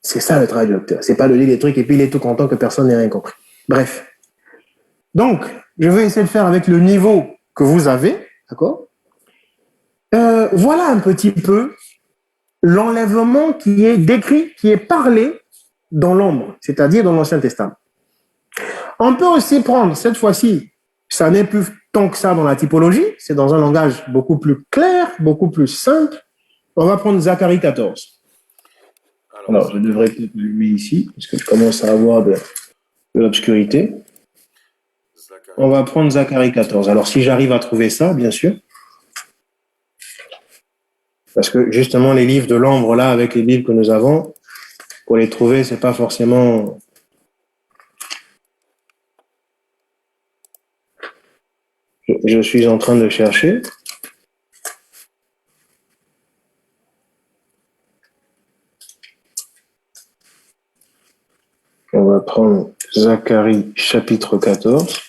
C'est ça le travail du docteur. C'est pas de lire des trucs et puis il est tout content que personne n'ait rien compris. Bref. Donc, je vais essayer de faire avec le niveau que vous avez, d'accord? Voilà un petit peu l'enlèvement qui est décrit, qui est parlé dans l'ombre, c'est-à-dire dans l'Ancien Testament. On peut aussi prendre, cette fois-ci, ça n'est plus tant que ça dans la typologie, c'est dans un langage beaucoup plus clair, beaucoup plus simple. On va prendre Zacharie 14. Alors je devrais peut-être l'allumer ici, parce que je commence à avoir de l'obscurité. On va prendre Zacharie 14. Alors si j'arrive à trouver ça, bien sûr. Parce que justement, les livres de l'ombre, là, avec les Bibles que nous avons, pour les trouver, c'est pas forcément... Je suis en train de chercher. On va prendre Zacharie chapitre 14.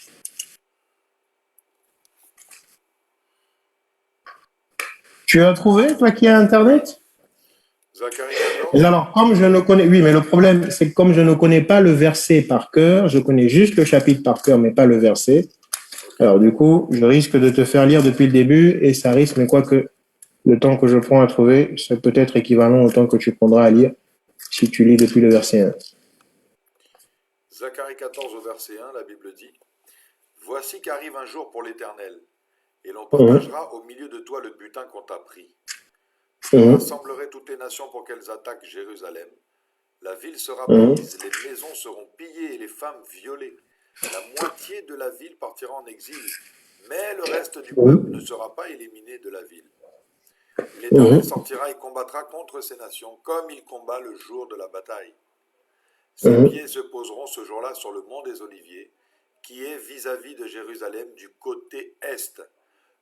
Tu as trouvé, toi qui as Internet? Zacharie 14. Alors, comme je ne connais... Oui, mais le problème, c'est que comme je ne connais pas le verset par cœur, je connais juste le chapitre par cœur, mais pas le verset. Alors, du coup, je risque de te faire lire depuis le début et ça risque, mais quoique le temps que je prends à trouver, c'est peut-être équivalent au temps que tu prendras à lire si tu lis depuis le verset 1. Zacharie 14 au verset 1, la Bible dit « Voici qu'arrive un jour pour l'Éternel, et l'on partagera au milieu de toi le butin qu'on t'a pris. Je rassemblerai toutes les nations pour qu'elles attaquent Jérusalem. La ville sera prise, les maisons seront pillées et les femmes violées. La moitié de la ville partira en exil, mais le reste du peuple ne sera pas éliminé de la ville. L'Éternel sortira et combattra contre ces nations, comme il combat le jour de la bataille. Ses pieds se poseront ce jour-là sur le mont des Oliviers, qui est vis-à-vis de Jérusalem du côté est.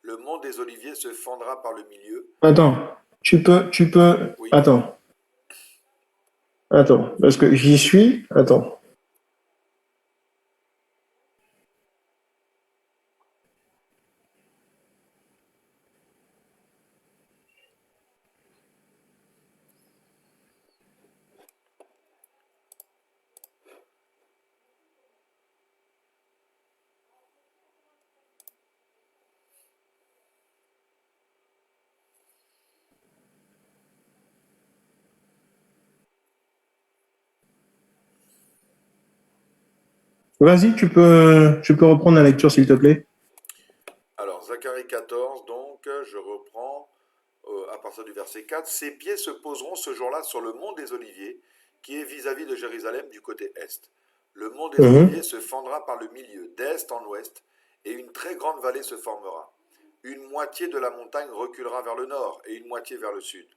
Le mont des Oliviers se fendra par le milieu. Attends, tu peux... Oui. Attends, parce que j'y suis... Attends. Vas-y, tu peux reprendre la lecture, s'il te plaît. Alors, Zacharie 14, donc, je reprends à partir du verset 4. « Ses pieds se poseront ce jour-là sur le mont des Oliviers, qui est vis-à-vis de Jérusalem du côté est. Le mont des Oliviers se fendra par le milieu, d'est en ouest, et une très grande vallée se formera. Une moitié de la montagne reculera vers le nord, et une moitié vers le sud.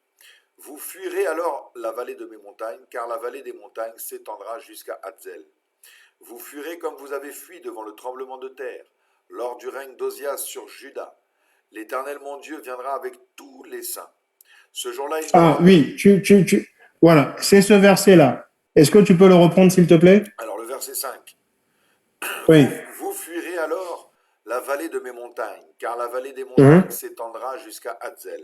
Vous fuirez alors la vallée de mes montagnes, car la vallée des montagnes s'étendra jusqu'à Hatzel. Vous fuirez comme vous avez fui devant le tremblement de terre, lors du règne d'Ozias sur Juda. L'Éternel mon Dieu viendra avec tous les saints. Ce jour-là, il... Ah oui, voilà, c'est ce verset-là. Est-ce que tu peux le reprendre, s'il te plaît? Alors, le verset 5. Oui. Vous fuirez alors la vallée de mes montagnes, car la vallée des montagnes s'étendra jusqu'à Hatzel.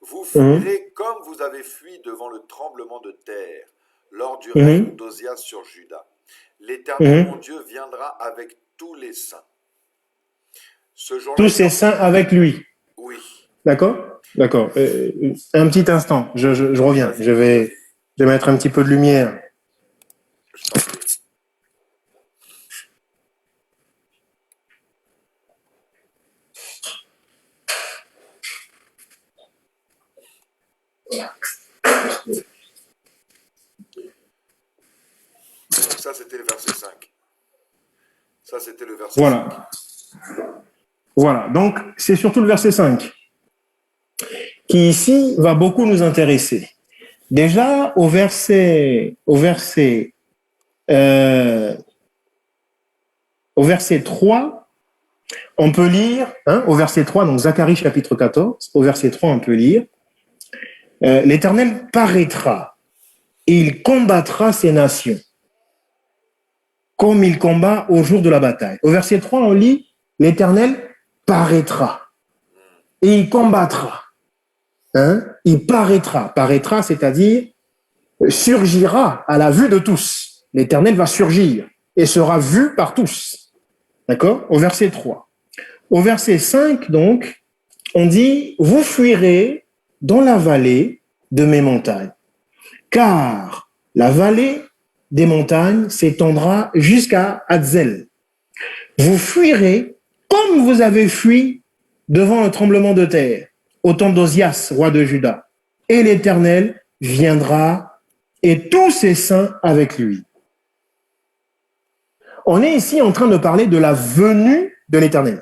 Vous fuirez comme vous avez fui devant le tremblement de terre, lors du règne d'Ozias sur Juda. L'Éternel, mon Dieu, viendra avec tous les saints. Ce jour-là, tous ces saints avec lui. Oui. D'accord. Un petit instant, je reviens. Je vais mettre un petit peu de lumière. Je t'en prie. Ça, c'était le verset 5. Ça, c'était le verset 5. Voilà, donc c'est surtout le verset 5 qui ici va beaucoup nous intéresser. Déjà, au verset 3, on peut lire, au verset 3, donc Zacharie chapitre 14, au verset 3, on peut lire « L'Éternel paraîtra et il combattra ces nations, comme il combat au jour de la bataille. » Au verset 3, on lit « L'Éternel paraîtra et il combattra. » Il paraîtra, c'est-à-dire surgira à la vue de tous. L'Éternel va surgir et sera vu par tous. D'accord? Au verset 3. Au verset 5, donc, on dit, vous fuirez dans la vallée de mes montagnes, car la vallée des montagnes s'étendra jusqu'à Hadzel. Vous fuirez comme vous avez fui devant un tremblement de terre, au temps d'Ozias, roi de Juda. Et l'Éternel viendra et tous ses saints avec lui. On est ici en train de parler de la venue de l'Éternel.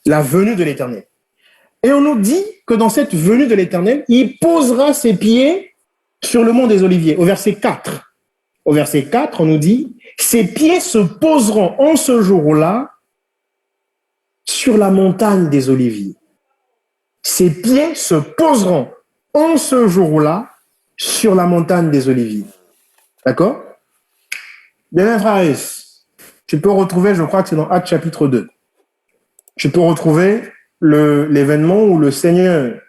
La venue de l'Éternel. Et on nous dit que dans cette venue de l'Éternel, il posera ses pieds sur le mont des Oliviers, au verset 4. Au verset 4, on nous dit, ses pieds se poseront en ce jour-là sur la montagne des Oliviers. Ses pieds se poseront en ce jour-là sur la montagne des Oliviers. D'accord? Bien, frères, tu peux retrouver, je crois que c'est dans Actes chapitre 2. Tu peux retrouver l'événement où le Seigneur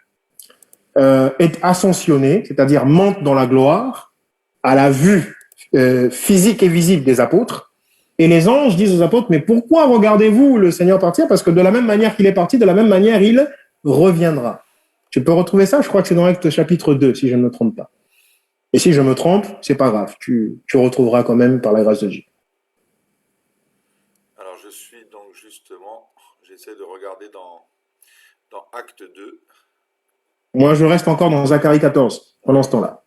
est ascensionné, c'est-à-dire monte dans la gloire, à la vue physique et visible des apôtres. Et les anges disent aux apôtres, mais pourquoi regardez-vous le Seigneur partir? Parce que de la même manière qu'il est parti, de la même manière il reviendra. Tu peux retrouver ça, je crois que c'est dans Actes chapitre 2, si je ne me trompe pas. Et si je me trompe, c'est pas grave, tu retrouveras quand même par la grâce de Dieu. Alors je suis donc justement, j'essaie de regarder dans Acte 2. Moi, je reste encore dans Zacharie 14, pendant ce temps-là.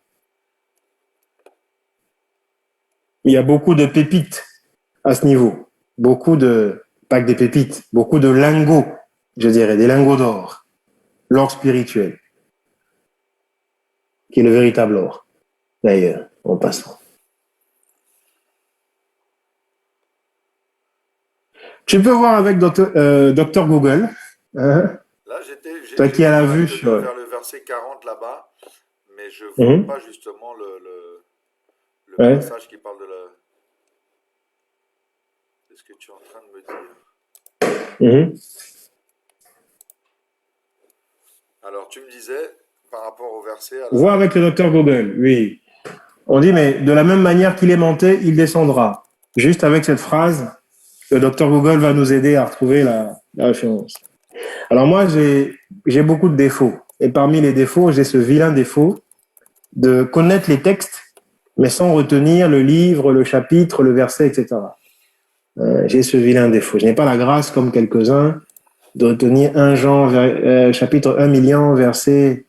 Il y a beaucoup de pépites à ce niveau. Beaucoup de, pas que des pépites, beaucoup de lingots, je dirais, des lingots d'or. L'or spirituel. Qui est le véritable or. D'ailleurs, en passant. Tu peux voir avec Dr Google. Hein? Là, j'ai toi qui as la vue sur... vers le verset 40 là-bas, mais je ne vois pas justement le passage qui parle de la... C'est ce que tu es en train de me dire. Alors, tu me disais, par rapport au verset... Vois avec le Dr Google, oui. On dit, mais de la même manière qu'il est monté, il descendra. Juste avec cette phrase, le Dr Google va nous aider à retrouver la référence. Alors moi, j'ai beaucoup de défauts. Et parmi les défauts, j'ai ce vilain défaut de connaître les textes, mais sans retenir le livre, le chapitre, le verset, etc. J'ai ce vilain défaut. Je n'ai pas la grâce, comme quelques-uns, de retenir 1 Jean, chapitre 1 million, verset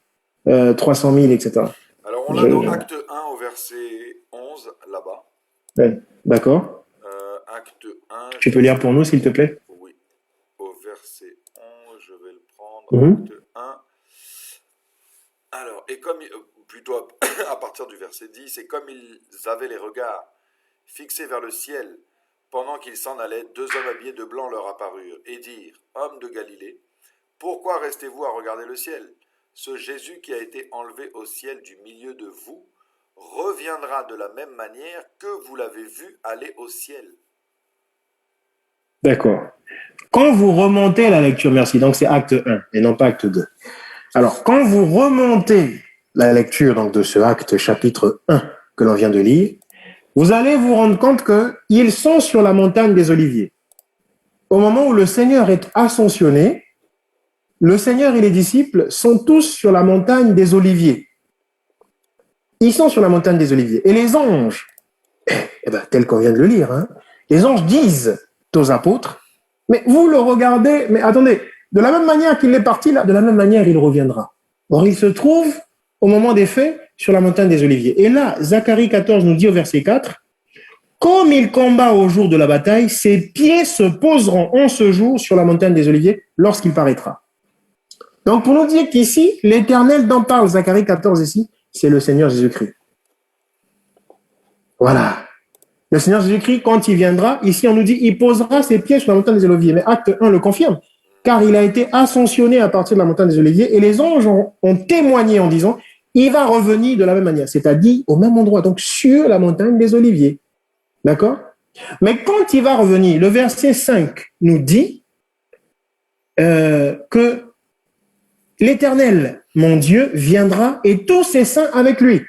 300 000, etc. Alors on a dans Acte 1 au verset 11, là-bas. Ouais, d'accord. Acte 1... Tu peux lire pour nous, s'il te plaît? Oui. Au verset 11, je vais le prendre. Acte 1. Alors, et comme, plutôt à partir du verset 10, et comme ils avaient les regards fixés vers le ciel, pendant qu'ils s'en allaient, 2 hommes habillés de blanc leur apparurent, et dirent, hommes de Galilée, pourquoi restez-vous à regarder le ciel? Ce Jésus qui a été enlevé au ciel du milieu de vous, reviendra de la même manière que vous l'avez vu aller au ciel. D'accord. Quand vous remontez la lecture, merci, donc c'est acte 1 et non pas acte 2. Alors, quand vous remontez la lecture donc, de ce acte chapitre 1 que l'on vient de lire, vous allez vous rendre compte qu'ils sont sur la montagne des Oliviers. Au moment où le Seigneur est ascensionné, le Seigneur et les disciples sont tous sur la montagne des Oliviers. Ils sont sur la montagne des Oliviers. Et les anges, tel qu'on vient de le lire, les anges disent aux apôtres, mais vous le regardez, mais attendez, de la même manière qu'il est parti, là, de la même manière il reviendra. Or, il se trouve, au moment des faits, sur la montagne des Oliviers. Et là, Zacharie 14 nous dit au verset 4, comme il combat au jour de la bataille, ses pieds se poseront en ce jour sur la montagne des Oliviers lorsqu'il paraîtra. Donc, pour nous dire qu'ici, l'Éternel dont parle Zacharie 14 ici, c'est le Seigneur Jésus-Christ. Voilà. Le Seigneur Jésus-Christ, quand il viendra, ici on nous dit, il posera ses pieds sur la montagne des Oliviers. Mais acte 1 le confirme, car il a été ascensionné à partir de la montagne des Oliviers et les anges ont témoigné en disant, il va revenir de la même manière, c'est-à-dire au même endroit, donc sur la montagne des Oliviers. D'accord? Mais quand il va revenir, le verset 5 nous dit que l'Éternel, mon Dieu, viendra et tous ses saints avec lui.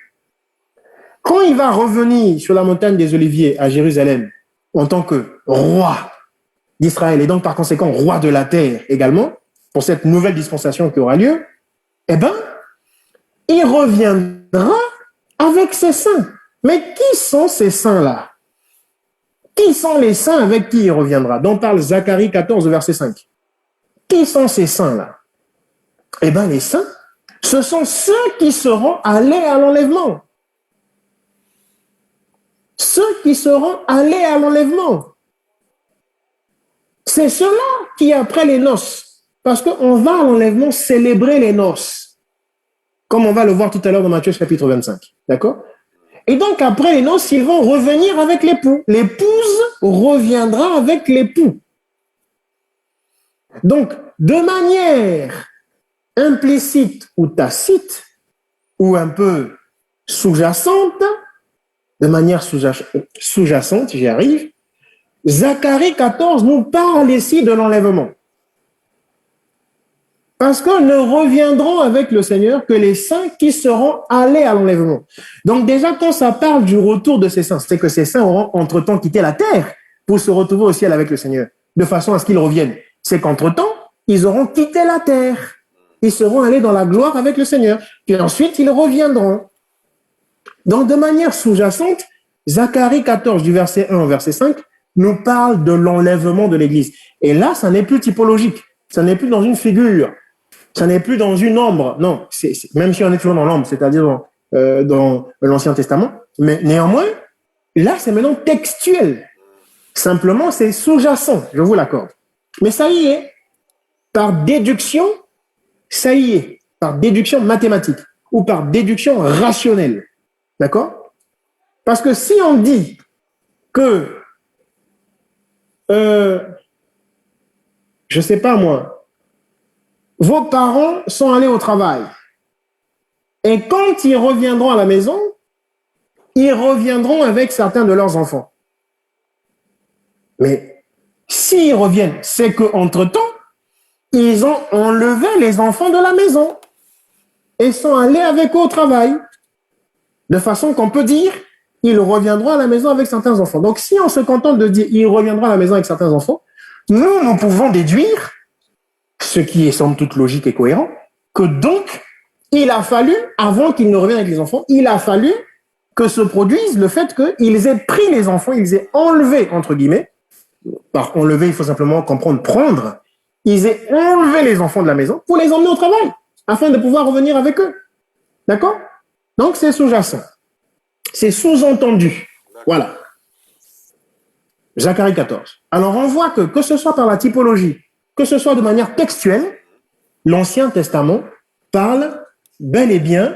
Quand il va revenir sur la montagne des Oliviers à Jérusalem, en tant que roi d'Israël et donc par conséquent roi de la terre également, pour cette nouvelle dispensation qui aura lieu, eh bien, il reviendra avec ses saints. Mais qui sont ces saints-là? Qui sont les saints avec qui il reviendra? Dont parle Zacharie 14, verset 5. Qui sont ces saints-là? Eh bien, les saints, ce sont ceux qui seront allés à l'enlèvement. Ceux qui seront allés à l'enlèvement. C'est ceux-là qui, après les noces, parce qu'on va à l'enlèvement célébrer les noces, comme on va le voir tout à l'heure dans Matthieu chapitre 25. D'accord? Et donc, après les noces, ils vont revenir avec l'époux. L'épouse reviendra avec l'époux. Donc, de manière implicite ou tacite, ou un peu sous-jacente, de manière sous-jacente, j'y arrive, Zacharie 14 nous parle ici de l'enlèvement. Parce que ne reviendront avec le Seigneur que les saints qui seront allés à l'enlèvement. Donc déjà, quand ça parle du retour de ces saints, c'est que ces saints auront entre-temps quitté la terre pour se retrouver au ciel avec le Seigneur, de façon à ce qu'ils reviennent. C'est qu'entre-temps, ils auront quitté la terre. Ils seront allés dans la gloire avec le Seigneur. Puis ensuite, ils reviendront. Donc, de manière sous-jacente, Zacharie 14, du verset 1 au verset 5, nous parle de l'enlèvement de l'Église. Et là, ça n'est plus typologique. Ça n'est plus dans une figure. Ça n'est plus dans une ombre. Non, même si on est toujours dans l'ombre, c'est-à-dire dans l'Ancien Testament. Mais néanmoins, là, c'est maintenant textuel. Simplement, c'est sous-jacent, je vous l'accorde. Mais ça y est, par déduction, ça y est, par déduction mathématique ou par déduction rationnelle. D'accord? Parce que si on dit que, je sais pas moi, vos parents sont allés au travail et quand ils reviendront à la maison, ils reviendront avec certains de leurs enfants. Mais s'ils reviennent, c'est qu'entre-temps, ils ont enlevé les enfants de la maison et sont allés avec eux au travail. De façon qu'on peut dire, ils reviendront à la maison avec certains enfants. Donc, si on se contente de dire, ils reviendront à la maison avec certains enfants, nous pouvons déduire, ce qui est somme toute logique et cohérent, que donc, il a fallu, avant qu'ils ne reviennent avec les enfants, il a fallu que se produise le fait qu'ils aient pris les enfants, ils aient enlevé, entre guillemets, par enlever, il faut simplement comprendre, prendre, ils aient enlevé les enfants de la maison pour les emmener au travail, afin de pouvoir revenir avec eux. D'accord? Donc, c'est sous-jacent. C'est sous-entendu. Voilà. Zacharie 14. Alors, on voit que ce soit par la typologie, que ce soit de manière textuelle, l'Ancien Testament parle bel et bien,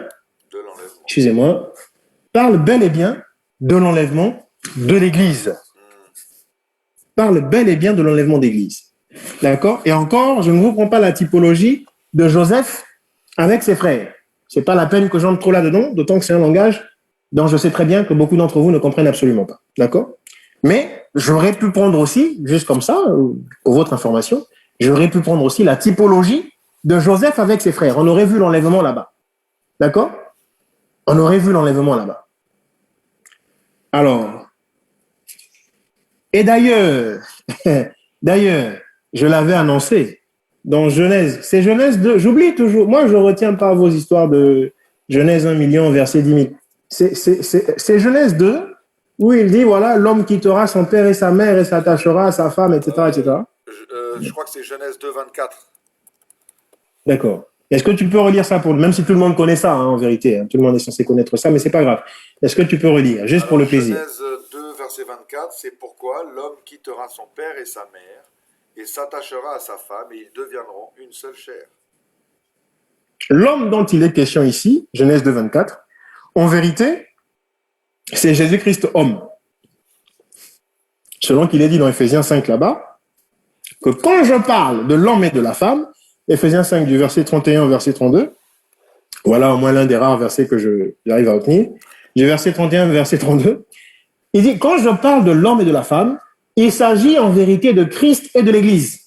parle bel et bien de l'enlèvement de l'Église. Parle bel et bien de l'enlèvement d'Église. D'accord? Et encore, je ne vous prends pas la typologie de Joseph avec ses frères. C'est pas la peine que j'entre trop là-dedans, d'autant que c'est un langage dont je sais très bien que beaucoup d'entre vous ne comprennent absolument pas. D'accord? Mais j'aurais pu prendre aussi, juste comme ça, pour votre information, j'aurais pu prendre aussi la typologie de Joseph avec ses frères. On aurait vu l'enlèvement là-bas. D'accord? On aurait vu l'enlèvement là-bas. Alors, et d'ailleurs, je l'avais annoncé dans Genèse. C'est Genèse 2. J'oublie toujours. Moi, je ne retiens pas vos histoires de Genèse 1 million, verset 10 000. C'est Genèse 2 où il dit, voilà, l'homme quittera son père et sa mère et s'attachera à sa femme, etc., etc. Je crois que c'est Genèse 2, 24. D'accord. Est-ce que tu peux relire ça même si tout le monde connaît ça, hein, en vérité, hein, tout le monde est censé connaître ça, mais c'est pas grave. Est-ce que tu peux relire, juste pour le plaisir? Genèse 2, verset 24, c'est pourquoi l'homme quittera son père et sa mère et s'attachera à sa femme et ils deviendront une seule chair. L'homme dont il est question ici, Genèse 2, 24, en vérité, c'est Jésus-Christ homme. Selon qu'il est dit dans Éphésiens 5 là-bas, que quand je parle de l'homme et de la femme, Éphésiens 5 du verset 31 au verset 32, voilà au moins l'un des rares versets que j'arrive à retenir, du verset 31 au verset 32, il dit, quand je parle de l'homme et de la femme, il s'agit en vérité de Christ et de l'Église.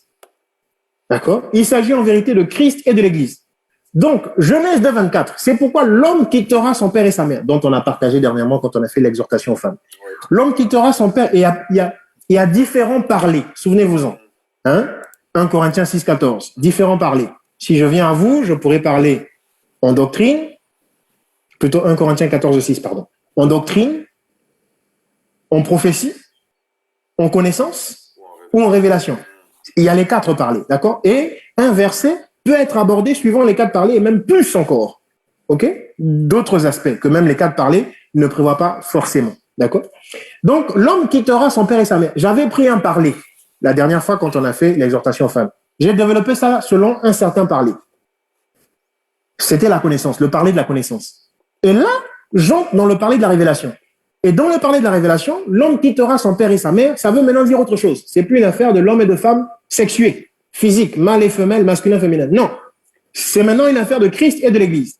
D'accord? Il s'agit en vérité de Christ et de l'Église. Donc, Genèse 2, 24, c'est pourquoi l'homme quittera son père et sa mère, dont on a partagé dernièrement quand on a fait l'exhortation aux femmes. L'homme quittera son père, et il il y a différents parlers. Souvenez-vous-en. Hein? 1 Corinthiens 6, 14. Différents parlers. Si je viens à vous, je pourrais parler en doctrine, plutôt 1 Corinthiens 14, 6, pardon. En doctrine, en prophétie, en connaissance ou en révélation. Il y a les 4 parlers, d'accord? Et un verset peut être abordé suivant les 4 parlers et même plus encore. Ok? D'autres aspects que même les 4 parlers ne prévoient pas forcément. D'accord? Donc, l'homme quittera son père et sa mère. J'avais pris un parler la dernière fois quand on a fait l'exhortation aux femmes. J'ai développé ça selon un certain parler. C'était la connaissance, le parler de la connaissance. Et là, j'entre dans le parler de la révélation. Et dans le parler de la révélation, l'homme quittera son père et sa mère, ça veut maintenant dire autre chose. C'est plus une affaire de l'homme et de femme sexués, physique, mâle et femelle, masculin, féminin. Non. C'est maintenant une affaire de Christ et de l'Église.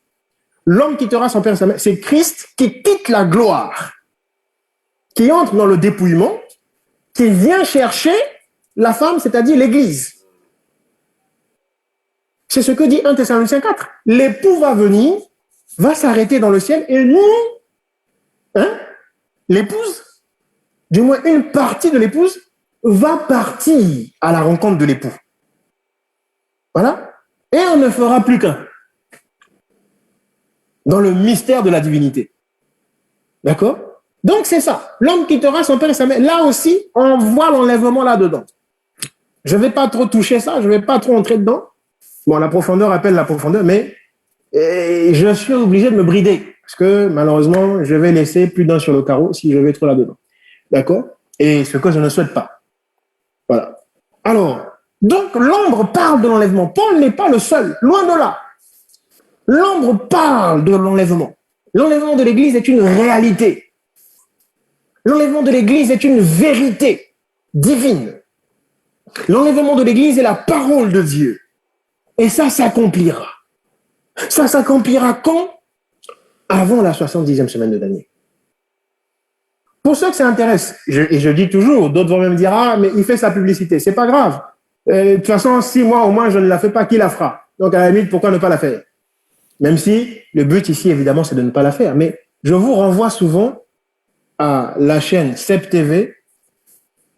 L'homme quittera son père et sa mère. C'est Christ qui quitte la gloire, qui entre dans le dépouillement, qui vient chercher la femme, c'est-à-dire l'Église. C'est ce que dit 1 Thessaloniciens 4. L'époux va venir, va s'arrêter dans le ciel et nous, l'épouse, du moins une partie de l'épouse, va partir à la rencontre de l'époux. Voilà. Et on ne fera plus qu'un. Dans le mystère de la divinité. D'accord? Donc c'est ça. L'homme quittera son père et sa mère. Là aussi, on voit l'enlèvement là-dedans. Je ne vais pas trop toucher ça, je ne vais pas trop entrer dedans. Bon, la profondeur appelle la profondeur, mais je suis obligé de me brider. Parce que malheureusement, je vais laisser plus d'un sur le carreau si je vais trop là-dedans. D'accord? Et ce que je ne souhaite pas. Voilà. Alors, donc l'ombre parle de l'enlèvement. Paul n'est pas le seul, loin de là. L'ombre parle de l'enlèvement. L'enlèvement de l'Église est une réalité. L'enlèvement de l'Église est une vérité divine. L'enlèvement de l'Église est la parole de Dieu. Et ça s'accomplira. Ça s'accomplira quand? Avant la 70e semaine de Daniel. Pour ceux que ça intéresse, et je dis toujours, d'autres vont même dire, ah, mais il fait sa publicité. C'est pas grave. De toute façon, si moi au moins je ne la fais pas, qui la fera? Donc à la limite, pourquoi ne pas la faire? Même si le but ici, évidemment, c'est de ne pas la faire. Mais je vous renvoie souvent à la chaîne CEP TV,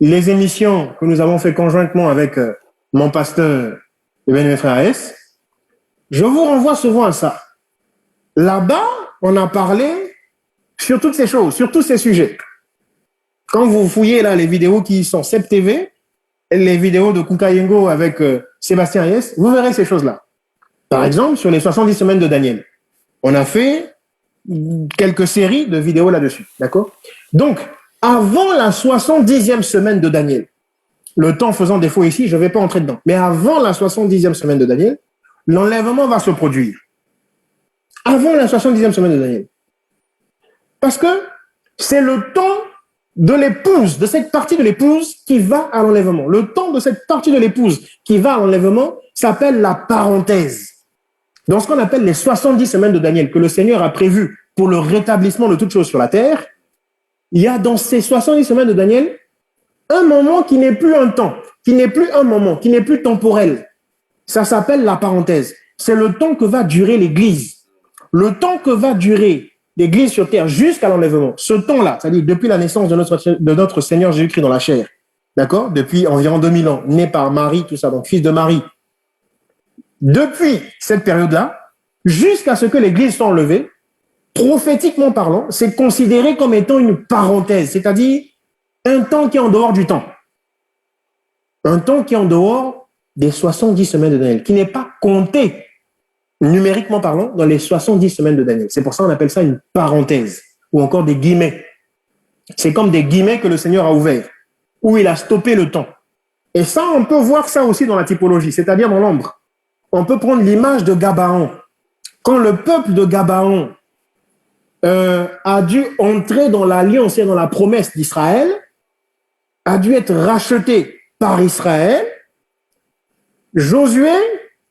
les émissions que nous avons fait conjointement avec mon pasteur et bien mes frères S. Je vous renvoie souvent à ça. Là-bas, on a parlé sur toutes ces choses, sur tous ces sujets. Quand vous fouillez là les vidéos qui sont CEP TV, les vidéos de Kukayengo avec Sébastien Yes, vous verrez ces choses-là. Par exemple, sur les 70 semaines de Daniel, on a fait quelques séries de vidéos là-dessus, d'accord? Donc, avant la 70e semaine de Daniel, le temps faisant défaut ici, je ne vais pas entrer dedans, mais avant la 70e semaine de Daniel, l'enlèvement va se produire. Avant la 70e semaine de Daniel. Parce que c'est le temps de l'épouse, de cette partie de l'épouse qui va à l'enlèvement. Le temps de cette partie de l'épouse qui va à l'enlèvement s'appelle la parenthèse. Dans ce qu'on appelle les 70 semaines de Daniel, que le Seigneur a prévu pour le rétablissement de toutes choses sur la terre, il y a dans ces 70 semaines de Daniel un moment qui n'est plus un temps, qui n'est plus un moment, qui n'est plus temporel. Ça s'appelle la parenthèse. C'est le temps que va durer l'Église. Le temps que va durer l'Église sur terre jusqu'à l'enlèvement. Ce temps-là, c'est-à-dire depuis la naissance de notre Seigneur Jésus-Christ dans la chair, d'accord? Depuis environ 2000 ans, né par Marie, tout ça, donc fils de Marie. Depuis cette période-là, jusqu'à ce que l'Église soit enlevée, prophétiquement parlant, c'est considéré comme étant une parenthèse, c'est-à-dire un temps qui est en dehors du temps. Un temps qui est en dehors des 70 semaines de Daniel, qui n'est pas compté, numériquement parlant, dans les 70 semaines de Daniel. C'est pour ça qu'on appelle ça une parenthèse, ou encore des guillemets. C'est comme des guillemets que le Seigneur a ouverts, où il a stoppé le temps. Et ça, on peut voir ça aussi dans la typologie, c'est-à-dire dans l'ombre. On peut prendre l'image de Gabaon. Quand le peuple de Gabaon a dû entrer dans l'alliance et dans la promesse d'Israël, a dû être racheté par Israël, Josué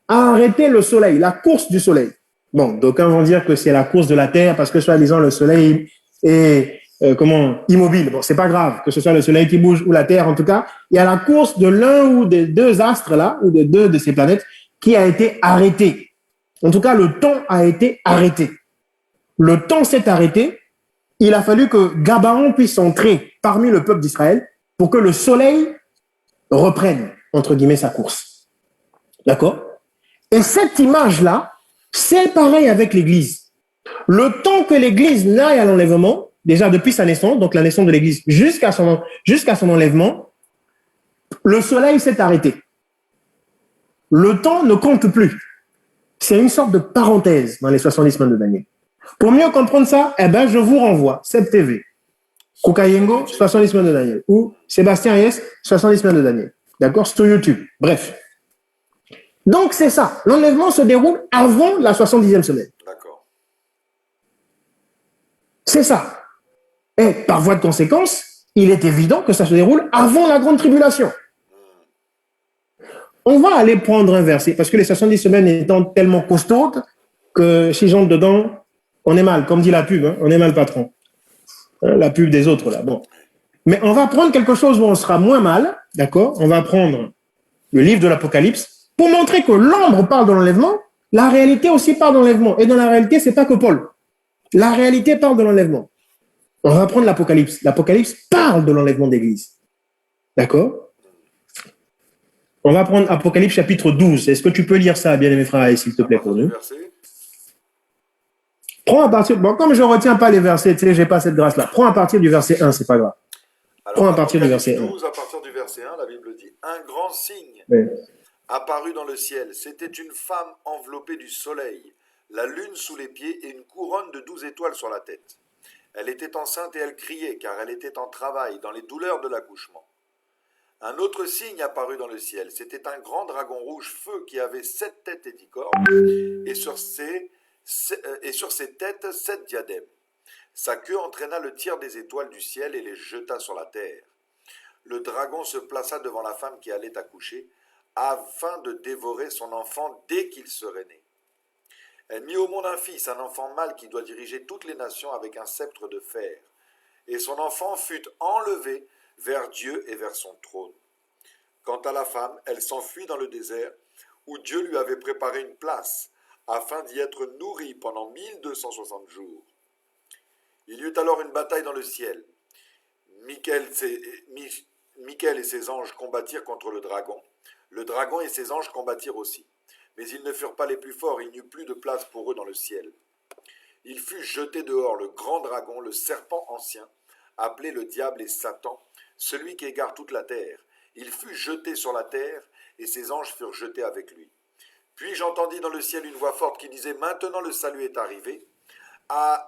a arrêté le soleil, la course du soleil. Bon, d'aucuns vont dire que c'est la course de la terre parce que soi-disant le soleil est immobile. Bon, c'est pas grave que ce soit le soleil qui bouge ou la terre. En tout cas, il y a la course de l'un ou des deux astres là, ou de deux de ces planètes qui a été arrêtée. En tout cas, le temps a été arrêté. Le temps s'est arrêté. Il a fallu que Gabaon puisse entrer parmi le peuple d'Israël pour que le soleil reprenne, entre guillemets, sa course. D'accord? Et cette image-là, c'est pareil avec l'Église. Le temps que l'Église n'aille à l'enlèvement, déjà depuis sa naissance, donc la naissance de l'Église jusqu'à son enlèvement, le soleil s'est arrêté. Le temps ne compte plus. C'est une sorte de parenthèse dans les 70 semaines de Daniel. Pour mieux comprendre ça, eh ben, je vous renvoie, Seb TV, Kukayengo, 70 semaines de Daniel, ou Sébastien Yes, 70 semaines de Daniel. D'accord? Sur YouTube. Bref. Donc, c'est ça. L'enlèvement se déroule avant la 70e semaine. D'accord. C'est ça. Et par voie de conséquence, il est évident que ça se déroule avant la grande tribulation. On va aller prendre un verset, parce que les 70 semaines étant tellement costaudes que si j'entre dedans, on est mal, comme dit la pub, hein, on est mal patron. Hein, la pub des autres, là. Bon. Mais on va prendre quelque chose où on sera moins mal, d'accord? On va prendre le livre de l'Apocalypse pour montrer que l'ombre parle de l'enlèvement, la réalité aussi parle de l'enlèvement. Et dans la réalité, c'est pas que Paul. La réalité parle de l'enlèvement. On va prendre l'Apocalypse. L'Apocalypse parle de l'enlèvement d'Église. D'accord? On va prendre Apocalypse chapitre 12. Est-ce que tu peux lire ça, bien-aimé frère, s'il te plaît, pour nous? Prends à partir... Bon, comme je ne retiens pas les versets, tu sais, j'ai pas cette grâce-là. Prends à partir du verset 1, c'est pas grave. Alors, prends à partir du verset 12, à partir du verset 1, la Bible dit « Un grand signe apparut dans le ciel. C'était une femme enveloppée du soleil, la lune sous les pieds et une couronne de 12 étoiles sur la tête. Elle était enceinte et elle criait, car elle était en travail, dans les douleurs de l'accouchement. Un autre signe apparut dans le ciel. C'était un grand dragon rouge feu qui avait 7 têtes et 10 cornes, et sur ses têtes 7 diadèmes. Sa queue entraîna le tiers des étoiles du ciel et les jeta sur la terre. Le dragon se plaça devant la femme qui allait accoucher, afin de dévorer son enfant dès qu'il serait né. Elle mit au monde un fils, un enfant mâle qui doit diriger toutes les nations avec un sceptre de fer. Et son enfant fut enlevé vers Dieu et vers son trône. Quant à la femme, elle s'enfuit dans le désert, où Dieu lui avait préparé une place, afin d'y être nourrie pendant 1260 jours. Il y eut alors une bataille dans le ciel. Michael et ses anges combattirent contre le dragon. Le dragon et ses anges combattirent aussi. Mais ils ne furent pas les plus forts, il n'y eut plus de place pour eux dans le ciel. Il fut jeté dehors, le grand dragon, le serpent ancien, appelé le diable et Satan, celui qui égare toute la terre. Il fut jeté sur la terre, et ses anges furent jetés avec lui. Puis j'entendis dans le ciel une voix forte qui disait « Maintenant le salut est arrivé,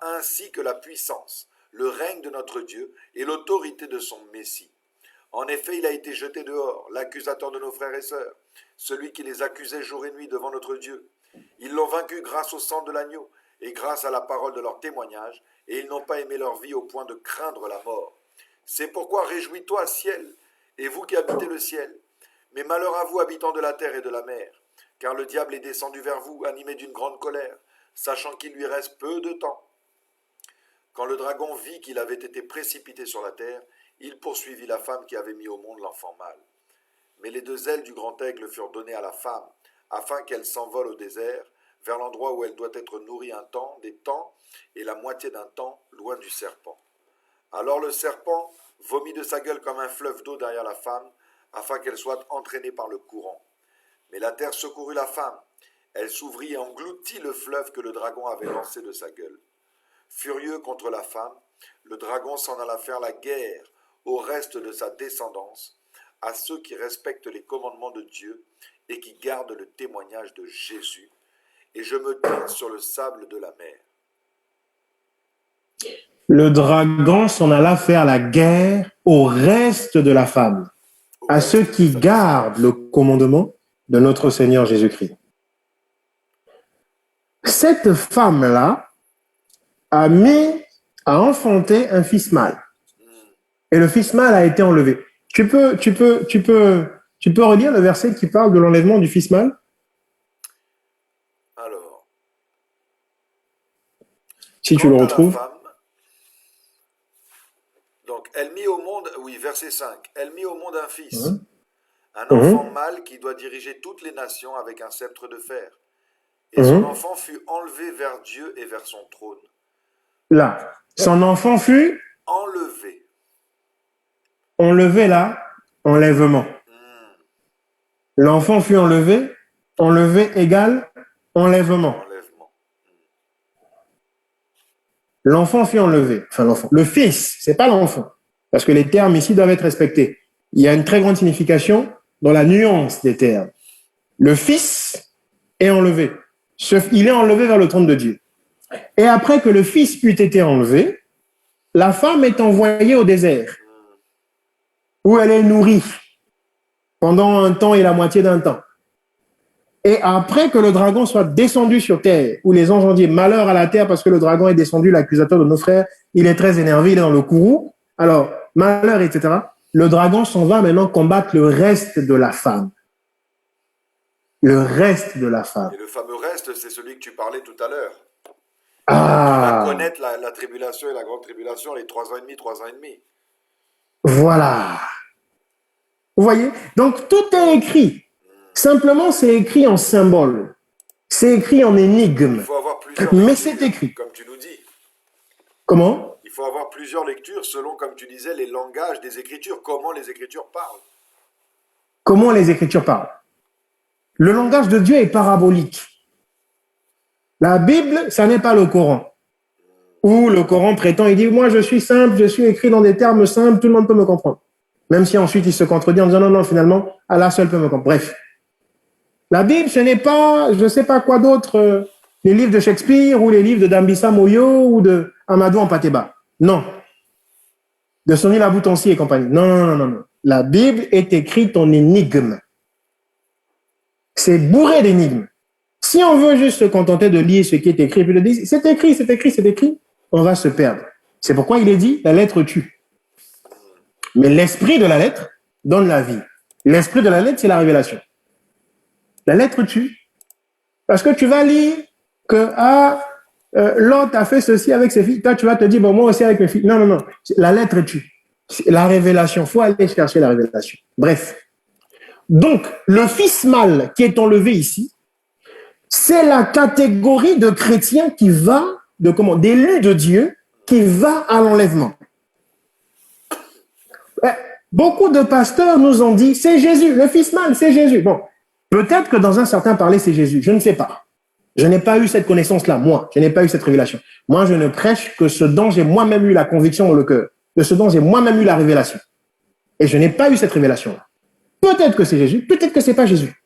ainsi que la puissance, le règne de notre Dieu et l'autorité de son Messie. En effet, il a été jeté dehors, l'accusateur de nos frères et sœurs, celui qui les accusait jour et nuit devant notre Dieu. Ils l'ont vaincu grâce au sang de l'agneau et grâce à la parole de leur témoignage, et ils n'ont pas aimé leur vie au point de craindre la mort. C'est pourquoi réjouis-toi, ciel, et vous qui habitez le ciel. Mais malheur à vous, habitants de la terre et de la mer, car le diable est descendu vers vous, animé d'une grande colère, sachant qu'il lui reste peu de temps. Quand le dragon vit qu'il avait été précipité sur la terre, il poursuivit la femme qui avait mis au monde l'enfant mâle. Mais les 2 ailes du grand aigle furent données à la femme, afin qu'elle s'envole au désert, vers l'endroit où elle doit être nourrie un temps, des temps, et la moitié d'un temps, loin du serpent. Alors le serpent vomit de sa gueule comme un fleuve d'eau derrière la femme, afin qu'elle soit entraînée par le courant. Mais la terre secourut la femme. Elle s'ouvrit et engloutit le fleuve que le dragon avait lancé de sa gueule. Furieux contre la femme, le dragon s'en alla faire la guerre au reste de sa descendance, à ceux qui respectent les commandements de Dieu et qui gardent le témoignage de Jésus. Et je me tins sur le sable de la mer. Le dragon s'en alla faire la guerre au reste de la femme, à ceux qui gardent le commandement de notre Seigneur Jésus-Christ. Cette femme-là a enfanté un fils mâle. Et le fils mâle a été enlevé. Tu peux relire le verset qui parle de l'enlèvement du fils mâle? Alors, si tu le retrouves. Donc, elle mit au monde, oui, verset 5, elle mit au monde un fils, un enfant mâle qui doit diriger toutes les nations avec un sceptre de fer. Et son enfant fut enlevé vers Dieu et vers son trône. Là, son enfant fut enlevé. enlevé là, enlèvement. L'enfant fut enlevé, enlevé égale enlèvement. Enlèvement. L'enfant fut enlevé, enfin l'enfant. Le fils, c'est pas l'enfant, parce que les termes ici doivent être respectés. Il y a une très grande signification dans la nuance des termes. Le fils est enlevé. Il est enlevé vers le trône de Dieu. Et après que le fils eut été enlevé, la femme est envoyée au désert, où elle est nourrie pendant un temps et la moitié d'un temps. Et après que le dragon soit descendu sur terre, où les anges ont dit malheur à la terre parce que le dragon est descendu, l'accusateur de nos frères, il est très énervé, il est dans le courroux, alors malheur, etc. Le dragon s'en va maintenant combattre le reste de la femme. Le reste de la femme. Et le fameux reste, c'est celui que tu parlais tout à l'heure. Ah. Qui va connaître la tribulation et la grande tribulation, les 3 ans et demi, 3 ans et demi. Voilà. Vous voyez? Donc tout est écrit. Simplement, c'est écrit en symbole. C'est écrit en énigme. Il faut avoir plusieurs Mais lectures, c'est écrit. comme tu nous dis. Comment? Il faut avoir plusieurs lectures selon, comme tu disais, les langages des Écritures, comment les Écritures parlent. Comment les Écritures parlent? Le langage de Dieu est parabolique. La Bible, ça n'est pas le Coran. Où le Coran prétend, il dit, moi je suis simple, je suis écrit dans des termes simples, tout le monde peut me comprendre. Même si ensuite il se contredit en disant, non, non, finalement, Allah seul peut me comprendre. Bref. La Bible, ce n'est pas, je ne sais pas quoi d'autre, les livres de Shakespeare ou les livres de Dambisa Moyo ou de Amadou Ampateba. Non. De Sonny Laboutonsi et compagnie. Non, non, non, non, non. La Bible est écrite en énigme. C'est bourré d'énigmes. Si on veut juste se contenter de lire ce qui est écrit, puis de dire, c'est écrit, c'est écrit, c'est écrit, on va se perdre. C'est pourquoi il est dit, la lettre tue. Mais l'esprit de la lettre donne la vie. L'esprit de la lettre, c'est la révélation. La lettre tue. Parce que tu vas lire que l'autre a fait ceci avec ses filles. Toi, tu vas te dire, bon, moi aussi avec mes filles. Non, non, non. La lettre tue. C'est la révélation. Il faut aller chercher la révélation. Bref. Donc, le fils mâle qui est enlevé ici, c'est la catégorie de chrétiens qui va, d'élus de Dieu, qui va à l'enlèvement. Beaucoup de pasteurs nous ont dit, c'est Jésus, le fils mâle, c'est Jésus. Bon, peut-être que dans un certain parler, c'est Jésus. Je ne sais pas. Je n'ai pas eu cette connaissance-là, moi. Je n'ai pas eu cette révélation. Moi, je ne prêche que ce dont j'ai moi-même eu la conviction dans le cœur, de ce dont j'ai moi-même eu la révélation. Et je n'ai pas eu cette révélation-là. Peut-être que c'est Jésus, peut-être que c'est pas Jésus.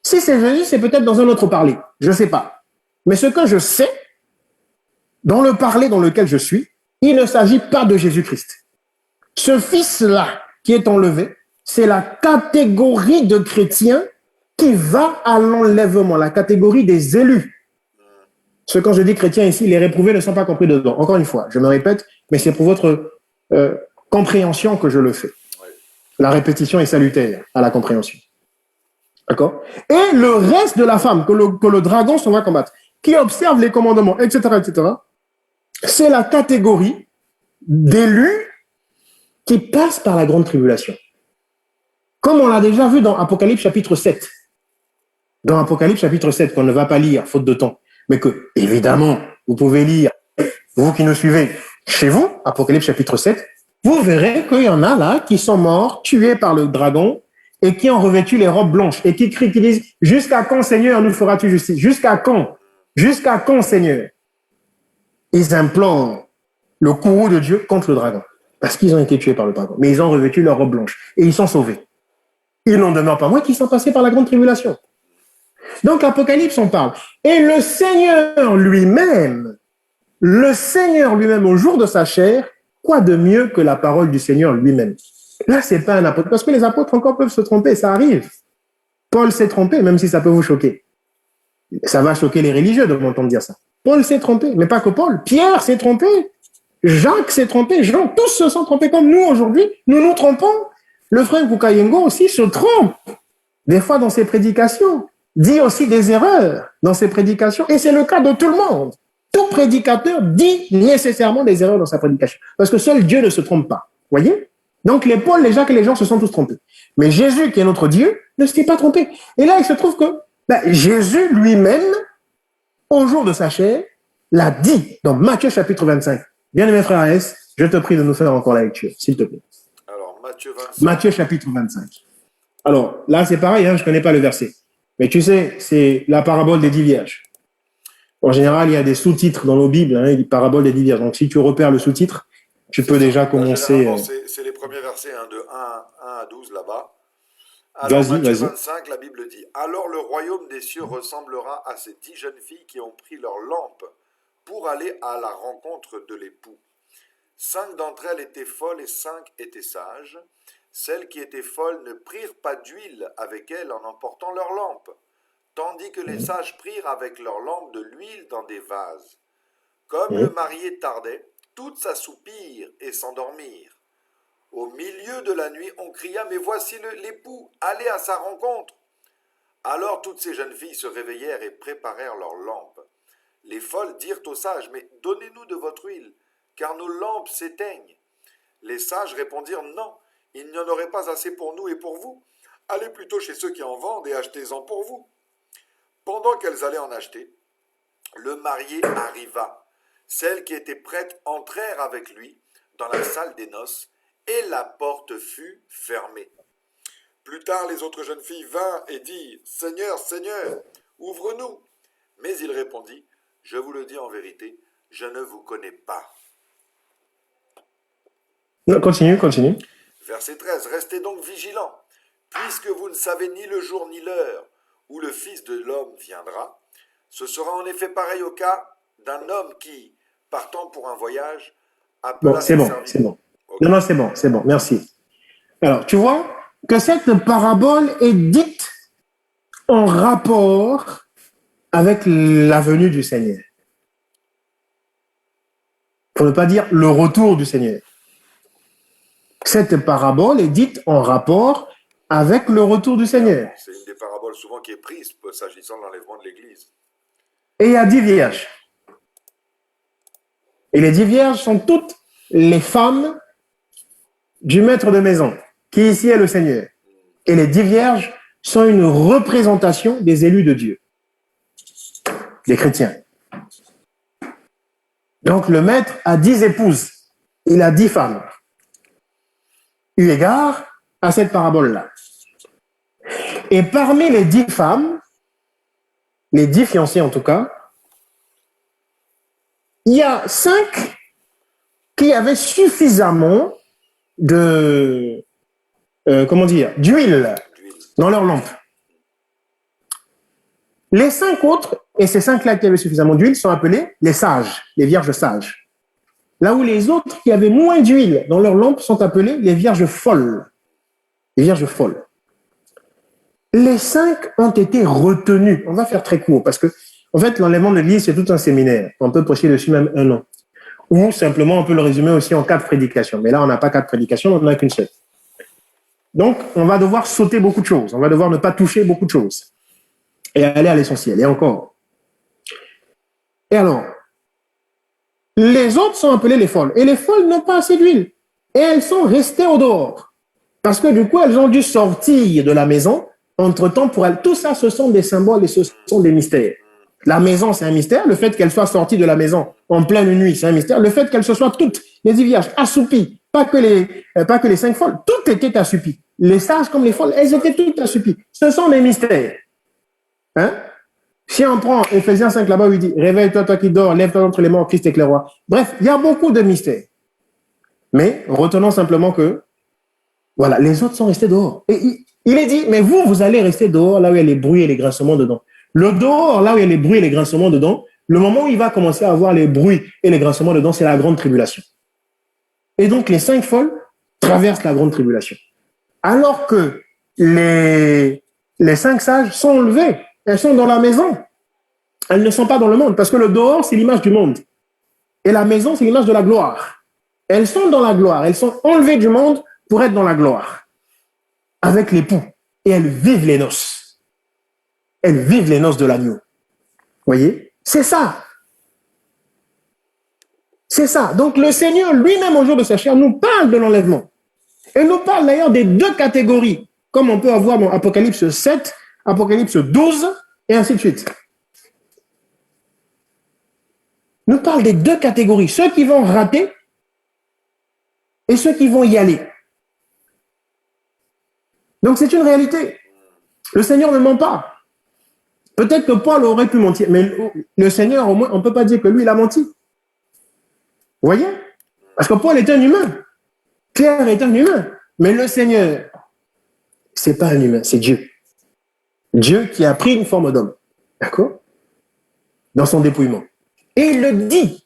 Si c'est Jésus, c'est peut-être dans un autre parler. Je ne sais pas. Mais ce que je sais, dans le parler dans lequel je suis, il ne s'agit pas de Jésus-Christ. Ce fils-là qui est enlevé, c'est la catégorie de chrétiens qui va à l'enlèvement, la catégorie des élus. Ce quand je dis chrétiens ici, les réprouvés ne sont pas compris dedans. Encore une fois, je me répète, mais c'est pour votre compréhension que je le fais. La répétition est salutaire à la compréhension. D'accord? Et le reste de la femme que le dragon s'en va combattre, qui observe les commandements, etc., etc., c'est la catégorie d'élus qui passent par la grande tribulation. Comme on l'a déjà vu dans Apocalypse chapitre 7. Dans Apocalypse chapitre 7, qu'on ne va pas lire, faute de temps, mais que, évidemment, vous pouvez lire, vous qui nous suivez, chez vous, Apocalypse chapitre 7, vous verrez qu'il y en a là qui sont morts, tués par le dragon, et qui ont revêtu les robes blanches, et qui crient, qui disent, jusqu'à quand, Seigneur, nous feras-tu justice? Jusqu'à quand? Jusqu'à quand, Seigneur? Ils implorent le courroux de Dieu contre le dragon, parce qu'ils ont été tués par le dragon, mais ils ont revêtu leurs robes blanches, et ils sont sauvés. Il n'en demeure pas moins qu'ils sont passés par la grande tribulation. Donc, l'Apocalypse, on parle. Et le Seigneur lui-même, au jour de sa chair, quoi de mieux que la parole du Seigneur lui-même? Là, c'est pas un apôtre, parce que les apôtres encore peuvent se tromper, ça arrive. Paul s'est trompé, même si ça peut vous choquer. Ça va choquer les religieux de m'entendre dire ça. Paul s'est trompé, mais pas que Paul. Pierre s'est trompé. Jacques s'est trompé. Jean, tous se sont trompés comme nous aujourd'hui. Nous nous trompons. Le frère Kukayengo aussi se trompe. Des fois dans ses prédications. Dit aussi des erreurs dans ses prédications. Et c'est le cas de tout le monde. Tout prédicateur dit nécessairement des erreurs dans sa prédication. Parce que seul Dieu ne se trompe pas. Voyez? Donc les Paul, les Jacques et les gens se sont tous trompés. Mais Jésus, qui est notre Dieu, ne s'est pas trompé. Et là, il se trouve que Jésus lui-même, au jour de sa chair, l'a dit dans Matthieu chapitre 25. Bien-aimé frère AS, je te prie de nous faire encore la lecture, s'il te plaît. Alors, Matthieu 25. Matthieu chapitre 25. Alors, là, c'est pareil, hein, je ne connais pas le verset. Mais tu sais, c'est la parabole des 10 vierges. En général, il y a des sous-titres dans nos Bibles, hein, parabole des 10 vierges. Donc, si tu repères le sous-titre, tu peux déjà commencer. Généralement, c'est les premiers versets, hein, de 1 à 12 là-bas. Alors, Vas-y, Matthieu vas-y. 25, la Bible dit: Alors le royaume des cieux ressemblera à ces 10 jeunes filles qui ont pris leur lampe pour aller à la rencontre de l'époux. 5 d'entre elles étaient folles et 5 étaient sages. Celles qui étaient folles ne prirent pas d'huile avec elles en emportant leur lampe, tandis que les sages prirent avec leur lampe de l'huile dans des vases. Comme le marié tardait, toutes s'assoupirent et s'endormirent. Au milieu de la nuit, on cria: Mais voici l'époux, allez à sa rencontre. Alors toutes ces jeunes filles se réveillèrent et préparèrent leurs lampes. Les folles dirent aux sages: Mais donnez-nous de votre huile, car nos lampes s'éteignent. Les sages répondirent: Non, il n'y en aurait pas assez pour nous et pour vous. Allez plutôt chez ceux qui en vendent et achetez-en pour vous. Pendant qu'elles allaient en acheter, le marié arriva. Celles qui étaient prêtes entrèrent avec lui dans la salle des noces, et la porte fut fermée. Plus tard, les autres jeunes filles vinrent et dirent: Seigneur, Seigneur, ouvre-nous. Mais il répondit: Je vous le dis en vérité, je ne vous connais pas. Non, continue, continue. Verset 13. Restez donc vigilants, puisque vous ne savez ni le jour ni l'heure où le Fils de l'homme viendra. Ce sera en effet pareil au cas d'un homme qui, partant pour un voyage, appela Bon, c'est ses bon, serviteurs. c'est bon. Ok. Non, non, c'est bon, merci. Alors, tu vois que cette parabole est dite en rapport avec la venue du Seigneur. Pour ne pas dire le retour du Seigneur. Cette parabole est dite en rapport avec le retour du Seigneur. C'est une des paraboles souvent qui est prise s'agissant de l'enlèvement de l'Église. Et il y a 10 vierges. Et les 10 vierges sont toutes les femmes du maître de maison, qui ici est le Seigneur. Et les 10 vierges sont une représentation des élus de Dieu, des chrétiens. Donc le maître a 10 épouses, il a 10 femmes. Eu égard à cette parabole-là. Et parmi les 10 femmes, les 10 fiancés en tout cas, il y a 5 qui avaient suffisamment de, d'huile dans leur lampe. Les 5 autres, et ces 5-là qui avaient suffisamment d'huile, sont appelés les sages, les vierges sages. Là où les autres qui avaient moins d'huile dans leur lampe sont appelés les vierges folles. Les vierges folles. Les 5 ont été retenus. On va faire très court parce que, en fait, l'enlèvement de l'Église, c'est tout un séminaire. On peut prêcher dessus même 1 an. Ou simplement, on peut le résumer aussi en 4 prédications. Mais là, on n'a pas 4 prédications, on n'en a qu'une seule. Donc, on va devoir sauter beaucoup de choses. On va devoir ne pas toucher beaucoup de choses. Et aller à l'essentiel. Et encore. Et alors, les autres sont appelés les folles. Et les folles n'ont pas assez d'huile. Et elles sont restées au dehors. Parce que du coup, elles ont dû sortir de la maison. Entre-temps, pour elles, tout ça, ce sont des symboles et ce sont des mystères. La maison, c'est un mystère. Le fait qu'elle soit sortie de la maison en pleine nuit, c'est un mystère. Le fait qu'elles se soient toutes, les 10 vierges, assoupies, pas que les 5 folles, toutes étaient assoupies. Les sages comme les folles, elles étaient toutes assoupies. Ce sont des mystères. Hein? Si on prend Éphésiens 5 là-bas où il dit « Réveille-toi, toi qui dors, lève-toi entre les morts, Christ éclairera ». Bref, il y a beaucoup de mystères. Mais retenons simplement que, voilà, les autres sont restés dehors. Et il est dit, mais vous allez rester dehors là où il y a les bruits et les grincements dedans. Le dehors, là où il y a les bruits et les grincements dedans, le moment où il va commencer à avoir les bruits et les grincements dedans, c'est la grande tribulation. Et donc, les 5 folles traversent la grande tribulation. Alors que les 5 sages sont enlevés. Elles sont dans la maison. Elles ne sont pas dans le monde. Parce que le dehors, c'est l'image du monde. Et la maison, c'est l'image de la gloire. Elles sont dans la gloire. Elles sont enlevées du monde pour être dans la gloire. Avec l'époux. Et elles vivent les noces. Elles vivent les noces de l'agneau. Vous voyez? C'est ça. C'est ça. Donc le Seigneur lui-même au jour de sa chair nous parle de l'enlèvement. Et nous parle d'ailleurs des 2 catégories. Comme on peut avoir dans Apocalypse 7, Apocalypse 12, et ainsi de suite. Nous parle des 2 catégories. Ceux qui vont rater et ceux qui vont y aller. Donc c'est une réalité. Le Seigneur ne ment pas. Peut-être que Paul aurait pu mentir, mais le Seigneur, au moins, on ne peut pas dire que lui, il a menti. Vous voyez? Parce que Paul est un humain. Pierre est un humain. Mais le Seigneur, c'est pas un humain, c'est Dieu. Dieu qui a pris une forme d'homme. D'accord? Dans son dépouillement. Et il le dit.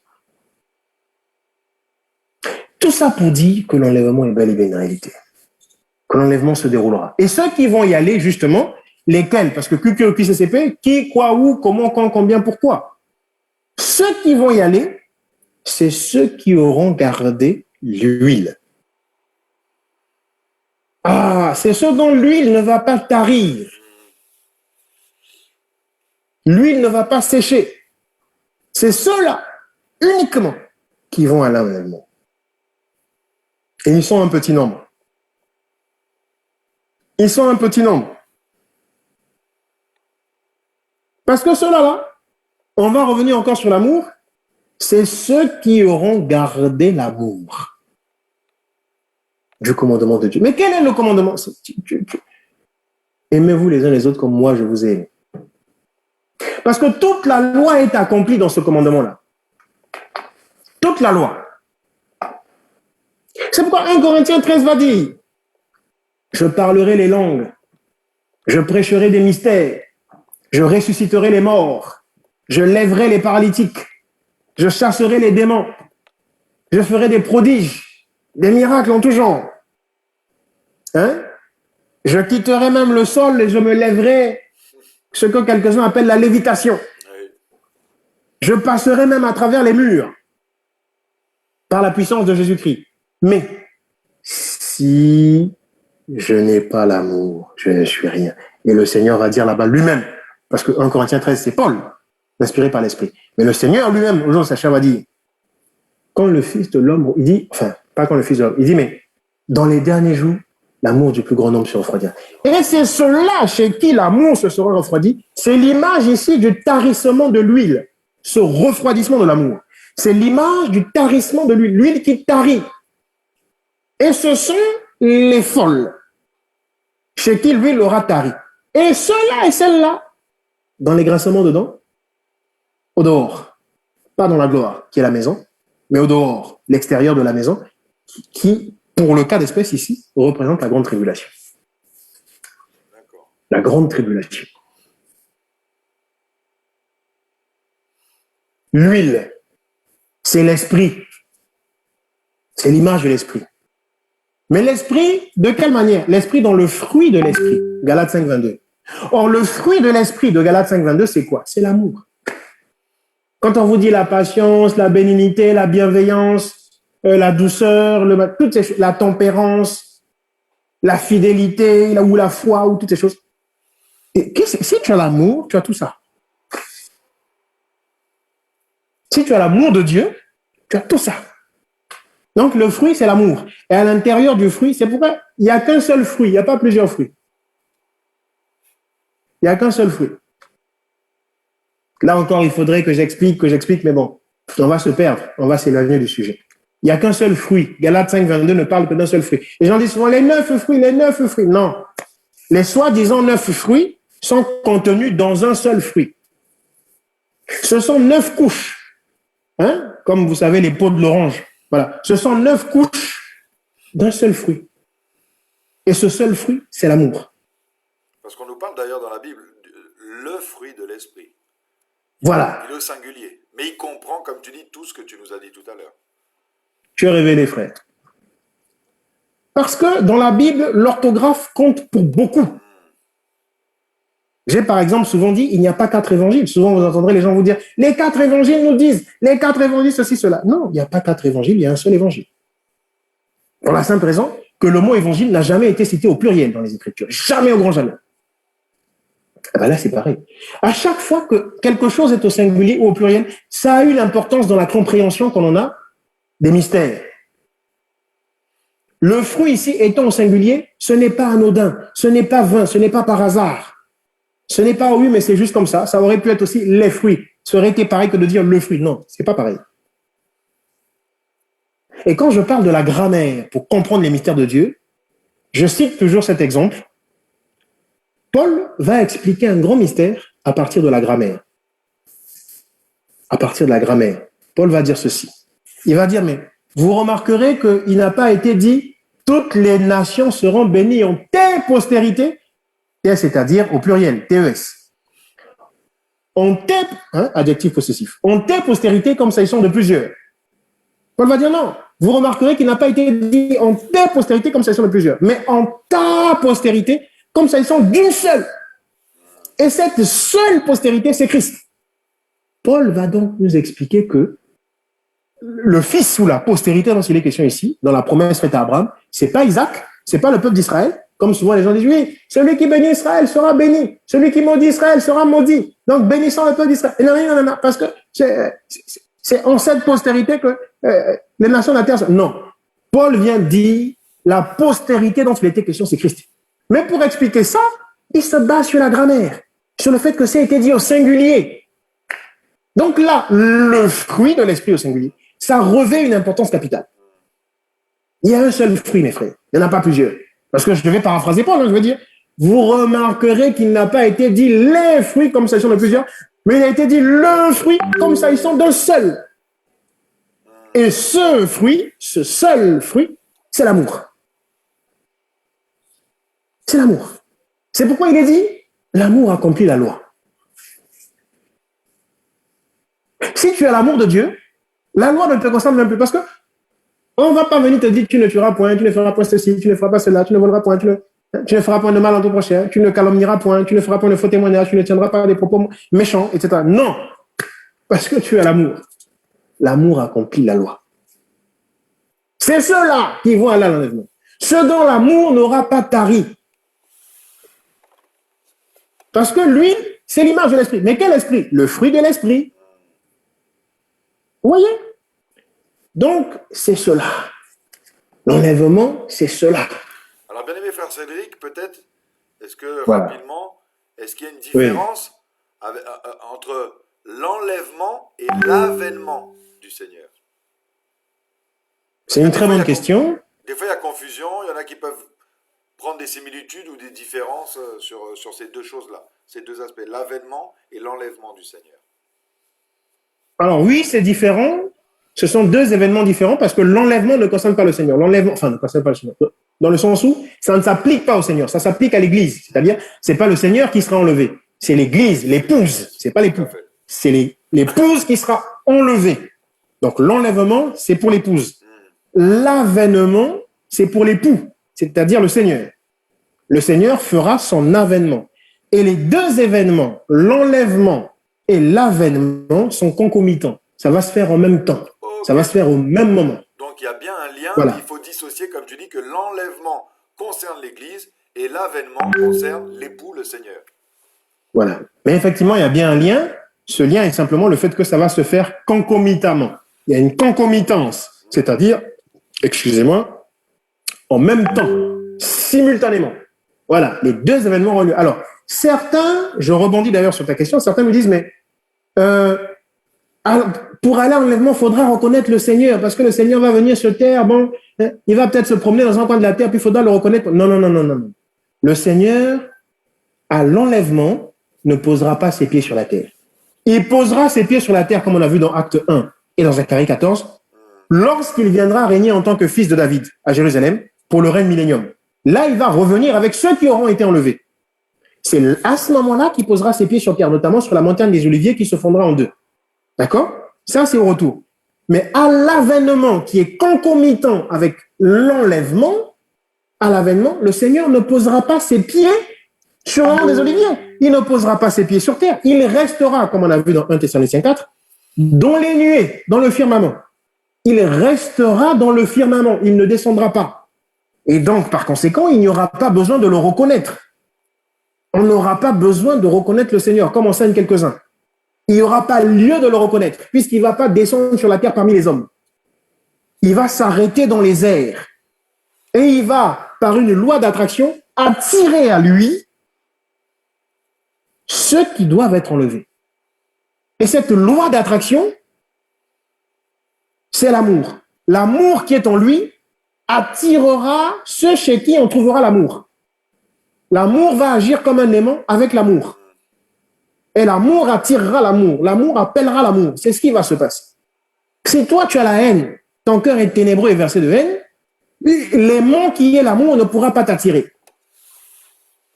Tout ça pour dire que l'enlèvement est bel et bien une réalité. Que l'enlèvement se déroulera. Et ceux qui vont y aller, justement, lesquels? Parce que QQQCCP, qui, quoi, où, comment, quand, combien, pourquoi? Ceux qui vont y aller, c'est ceux qui auront gardé l'huile. Ah, c'est ceux dont l'huile ne va pas tarir. L'huile ne va pas sécher. C'est ceux-là, uniquement, qui vont à l'enlèvement. Et ils sont un petit nombre. Ils sont un petit nombre. Parce que ceux-là, on va revenir encore sur l'amour, c'est ceux qui auront gardé l'amour du commandement de Dieu. Mais quel est le commandement? Aimez-vous les uns les autres comme moi je vous ai aimé. Parce que toute la loi est accomplie dans ce commandement-là. Toute la loi. C'est pourquoi 1 Corinthiens 13 va dire, je parlerai les langues, je prêcherai des mystères, je ressusciterai les morts, je lèverai les paralytiques, je chasserai les démons, je ferai des prodiges, des miracles en tout genre. Hein? Je quitterai même le sol et je me lèverai, ce que quelques-uns appellent la lévitation. Je passerai même à travers les murs par la puissance de Jésus-Christ. Mais si je n'ai pas l'amour, je ne suis rien. Et le Seigneur va dire là-bas lui-même, parce que 1 Corinthiens 13, c'est Paul, inspiré par l'Esprit. Mais le Seigneur lui-même, aujourd'hui, Sacha va dire, quand le Fils de l'homme, il dit, enfin, pas quand le Fils de l'homme, il dit, mais dans les derniers jours, l'amour du plus grand nombre se refroidira. Et c'est ceux-là chez qui l'amour se sera refroidi. C'est l'image ici du tarissement de l'huile, ce refroidissement de l'amour. C'est l'image du tarissement de l'huile, l'huile qui tarit. Et ce sont les folles, chez qui l'huile aura tari. Et ceux-là et celles-là, dans les grincements dedans, au dehors, pas dans la gloire, qui est la maison, mais au dehors, l'extérieur de la maison, qui, pour le cas d'espèce ici, représente la grande tribulation. D'accord. La grande tribulation. L'huile, c'est l'esprit. C'est l'image de l'esprit. Mais l'esprit, de quelle manière? L'esprit dans le fruit de l'esprit. Galates 5, 22. Or, le fruit de l'esprit de Galates 5, 22, c'est quoi? C'est l'amour. Quand on vous dit la patience, la bénignité, la bienveillance, la douceur, toutes ces choses, la tempérance, la fidélité, ou la foi, ou toutes ces choses. Et si tu as l'amour, tu as tout ça. Si tu as l'amour de Dieu, tu as tout ça. Donc, le fruit, c'est l'amour. Et à l'intérieur du fruit, c'est pourquoi il n'y a qu'un seul fruit, il n'y a pas plusieurs fruits. Il n'y a qu'un seul fruit. Là encore, il faudrait que j'explique, mais bon, on va se perdre, on va s'éloigner du sujet. Il n'y a qu'un seul fruit. Galates 5, 22 ne parle que d'un seul fruit. Les gens disent souvent les 9 fruits. Non. Les soi-disant 9 fruits sont contenus dans un seul fruit. Ce sont 9 couches. Hein? Comme vous savez, les peaux de l'orange. Voilà. Ce sont 9 couches d'un seul fruit. Et ce seul fruit, c'est l'amour. Parce qu'on nous parle d'ailleurs dans la Bible, le fruit de l'esprit. Voilà. Et le singulier. Mais il comprend, comme tu dis, tout ce que tu nous as dit tout à l'heure. Tu es révélé, frère. Parce que dans la Bible, l'orthographe compte pour beaucoup. J'ai par exemple souvent dit, il n'y a pas 4 évangiles. Souvent, vous entendrez les gens vous dire, les 4 évangiles nous disent, les 4 évangiles, ceci, cela. Non, il n'y a pas 4 évangiles, il y a un seul évangile. Pour la simple raison que le mot évangile n'a jamais été cité au pluriel dans les Écritures. Jamais au grand jamais. Ah ben là, c'est pareil. À chaque fois que quelque chose est au singulier ou au pluriel, ça a eu l'importance dans la compréhension qu'on en a des mystères. Le fruit ici étant au singulier, ce n'est pas anodin, ce n'est pas vain, ce n'est pas par hasard. Ce n'est pas oui, mais c'est juste comme ça. Ça aurait pu être aussi les fruits. Ça aurait été pareil que de dire le fruit. Non, c'est pas pareil. Et quand je parle de la grammaire pour comprendre les mystères de Dieu, je cite toujours cet exemple Paul va expliquer un grand mystère à partir de la grammaire. À partir de la grammaire, Paul va dire ceci. Il va dire, mais vous remarquerez qu'il n'a pas été dit « toutes les nations seront bénies en telle postérité », c'est-à-dire au pluriel, TES. En telle, adjectif possessif, en telle postérité comme ça, ils sont de plusieurs. Paul va dire non. Vous remarquerez qu'il n'a pas été dit en telle postérité comme ça, ils sont de plusieurs, mais en ta postérité comme ça, ils sont d'une seule. Et cette seule postérité, c'est Christ. Paul va donc nous expliquer que le fils ou la postérité dont il est question ici, dans la promesse faite à Abraham, c'est pas Isaac, c'est pas le peuple d'Israël, comme souvent les gens disent, oui, celui qui bénit Israël sera béni, celui qui maudit Israël sera maudit. Donc bénissons le peuple d'Israël. Non, parce que c'est en cette postérité que les nations de la terre sont... Non, Paul vient dire la postérité dont il était question, c'est Christ. Mais pour expliquer ça, il se base sur la grammaire, sur le fait que ça a été dit au singulier. Donc là, le fruit de l'esprit au singulier, ça revêt une importance capitale. Il y a un seul fruit, mes frères. Il n'y en a pas plusieurs. Parce que je devais paraphraser Paul, je veux dire, vous remarquerez qu'il n'a pas été dit les fruits comme ça, ils sont de plusieurs, mais il a été dit le fruit comme ça, ils sont d'un seul. Et ce fruit, ce seul fruit, c'est l'amour. C'est l'amour. C'est pourquoi il est dit, l'amour accomplit la loi. Si tu as l'amour de Dieu, la loi ne te concerne même plus parce que on ne va pas venir te dire tu ne tueras point, tu ne feras point ceci, tu ne feras pas cela, tu ne voleras point, tu ne feras point de mal en ton prochain, tu ne calomnieras point, tu ne feras point de faux témoignages, tu ne tiendras pas des propos méchants, etc. Non, parce que tu as l'amour. L'amour accomplit la loi. C'est ceux-là qui vont aller à l'enlèvement. Ceux dont l'amour n'aura pas tari. Parce que lui, c'est l'image de l'esprit. Mais quel esprit? Le fruit de l'esprit. Vous voyez? Donc, c'est cela. L'enlèvement, c'est cela. Alors, bien aimé frère Cédric, peut-être, est-ce que, voilà. rapidement, est-ce qu'il y a une différence entre l'enlèvement et l'avènement du Seigneur? C'est une très bonne question. Des fois, il y a confusion, il y en a qui peuvent prendre des similitudes ou des différences sur ces deux choses-là, ces deux aspects, l'avènement et l'enlèvement du Seigneur. Alors oui, c'est différent. Ce sont deux événements différents parce que l'enlèvement ne concerne pas le Seigneur. L'enlèvement, ne concerne pas le Seigneur. Dans le sens où ça ne s'applique pas au Seigneur, ça s'applique à l'Église. C'est-à-dire, c'est pas le Seigneur qui sera enlevé, c'est l'Église, l'épouse. C'est pas l'époux, c'est l'épouse qui sera enlevée. Donc l'enlèvement, c'est pour l'épouse. L'avènement, c'est pour l'époux, c'est-à-dire le Seigneur. Le Seigneur fera son avènement. Et les deux événements, l'enlèvement et l'avènement, sont concomitants. Ça va se faire en même temps. Okay. Ça va se faire au même moment. Donc il y a bien un lien, voilà. Il faut dissocier, comme tu dis, que l'enlèvement concerne l'Église et l'avènement concerne l'époux, le Seigneur. Voilà. Mais effectivement, il y a bien un lien. Ce lien est simplement le fait que ça va se faire concomitamment. Il y a une concomitance, c'est-à-dire, excusez-moi, en même temps, simultanément. Voilà, les deux événements ont lieu. Alors, certains, je rebondis d'ailleurs sur ta question, certains me disent, mais pour aller à l'enlèvement, il faudra reconnaître le Seigneur, parce que le Seigneur va venir sur terre, bon, il va peut-être se promener dans un coin de la terre, puis il faudra le reconnaître. Non. Le Seigneur, à l'enlèvement, ne posera pas ses pieds sur la terre. Il posera ses pieds sur la terre, comme on a vu dans Acte 1 et dans Zacharie 14, lorsqu'il viendra régner en tant que fils de David à Jérusalem pour le règne millénium. Là, il va revenir avec ceux qui auront été enlevés. C'est à ce moment-là qu'il posera ses pieds sur terre, notamment sur la montagne des Oliviers qui se fondra en deux. D'accord? Ça, c'est au retour. Mais à l'avènement qui est concomitant avec l'enlèvement, à l'avènement, le Seigneur ne posera pas ses pieds sur le mont des Oliviers. Il ne posera pas ses pieds sur terre. Il restera, comme on a vu dans 1 Thessaloniciens 4, dans les nuées, dans le firmament. Il restera dans le firmament. Il ne descendra pas. Et donc, par conséquent, il n'y aura pas besoin de le reconnaître. On n'aura pas besoin de reconnaître le Seigneur, comme enseignent quelques-uns. Il n'y aura pas lieu de le reconnaître, puisqu'il ne va pas descendre sur la terre parmi les hommes. Il va s'arrêter dans les airs. Et il va, par une loi d'attraction, attirer à lui ceux qui doivent être enlevés. Et cette loi d'attraction, c'est l'amour. L'amour qui est en lui attirera ceux chez qui on trouvera l'amour. L'amour va agir comme un aimant avec l'amour. Et l'amour attirera l'amour. L'amour appellera l'amour. C'est ce qui va se passer. Si toi, tu as la haine, ton cœur est ténébreux et versé de haine, l'aimant qui est l'amour ne pourra pas t'attirer.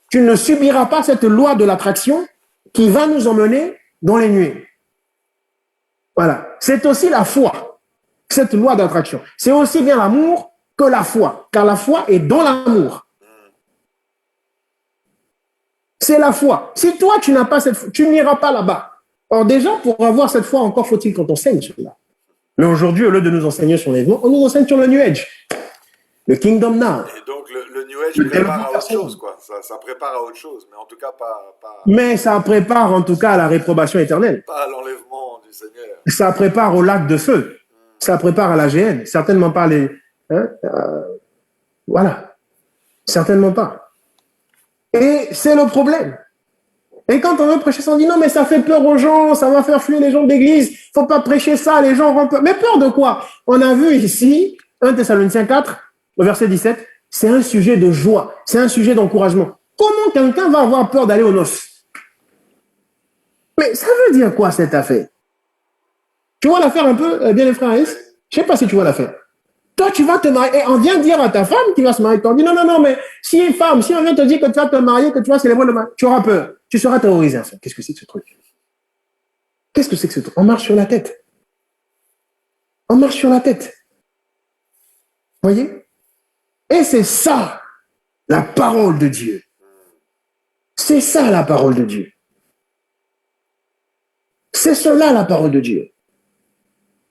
Tu ne subiras pas cette loi de l'attraction qui va nous emmener dans les nuées. Voilà. C'est aussi la foi, cette loi d'attraction. C'est aussi bien l'amour que la foi, car la foi est dans l'amour. C'est la foi. Si toi, tu n'as pas cette foi, tu n'iras pas là-bas. Or déjà, pour avoir cette foi, encore faut-il qu'on t'enseigne cela. Mais aujourd'hui, au lieu de nous enseigner sur l'enlèvement, on nous enseigne sur le New Age. Le Kingdom Now. Et donc, le New Age prépare à autre chose, quoi. Ça prépare à autre chose, mais en tout cas, pas Mais ça prépare en tout cas à la réprobation éternelle. pas à l'enlèvement du Seigneur. Ça prépare au lac de feu. Ça prépare à la GN. Certainement pas les... voilà. Certainement pas. Et c'est le problème. Et quand on veut prêcher ça, on dit non, mais ça fait peur aux gens, ça va faire fuir les gens d'église, faut pas prêcher ça, les gens auront peur. Mais peur de quoi? On a vu ici, 1 Thessaloniciens 4, au verset 17, c'est un sujet de joie, c'est un sujet d'encouragement. Comment quelqu'un va avoir peur d'aller aux noces? Mais ça veut dire quoi cette affaire? Tu vois l'affaire un peu, bien les frères S? Je sais pas si tu vois l'affaire. Toi, tu vas te marier, et on vient dire à ta femme qui va se marier, on dit non, non, non, mais si une femme, si on vient te dire que tu vas te marier, que tu vas célébrer le mariage, tu auras peur. Tu seras terrorisé. Enfin, qu'est-ce que c'est que ce truc? Qu'est-ce que c'est que ce truc? On marche sur la tête. On marche sur la tête. Vous voyez? Et c'est ça, la parole de Dieu. C'est ça, la parole de Dieu. C'est cela, la parole de Dieu.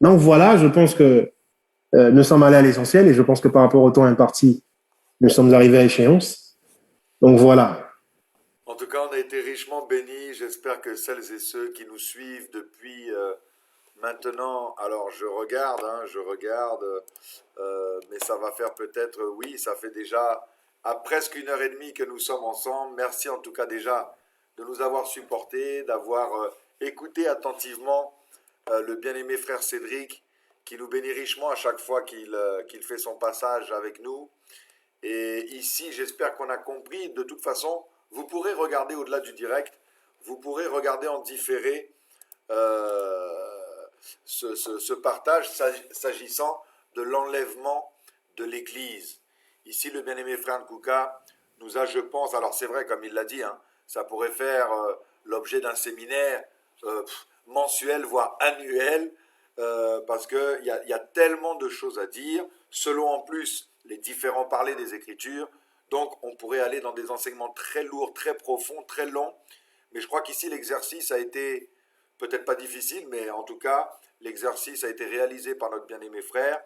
Donc voilà, je pense que nous sommes allés à l'essentiel et je pense que par rapport au temps imparti, nous sommes arrivés à échéance. Donc voilà. En tout cas, on a été richement bénis. J'espère que celles et ceux qui nous suivent depuis maintenant, alors je regarde, mais ça va faire peut-être, oui, ça fait déjà à presque 1h30 que nous sommes ensemble. Merci en tout cas déjà de nous avoir supportés, d'avoir écouté attentivement le bien-aimé frère Cédric, qui nous bénit richement à chaque fois qu'il fait son passage avec nous. Et ici, j'espère qu'on a compris. De toute façon, vous pourrez regarder au-delà du direct, vous pourrez regarder en différé ce partage s'agissant de l'enlèvement de l'Église. Ici, le bien-aimé frère Nkouka nous a, je pense, alors c'est vrai, comme il l'a dit, hein, ça pourrait faire l'objet d'un séminaire mensuel, voire annuel, parce qu'il y a tellement de choses à dire, selon en plus les différents parlers des Écritures. Donc, on pourrait aller dans des enseignements très lourds, très profonds, très longs. Mais je crois qu'ici, l'exercice a été, peut-être pas difficile, mais en tout cas, l'exercice a été réalisé par notre bien-aimé frère,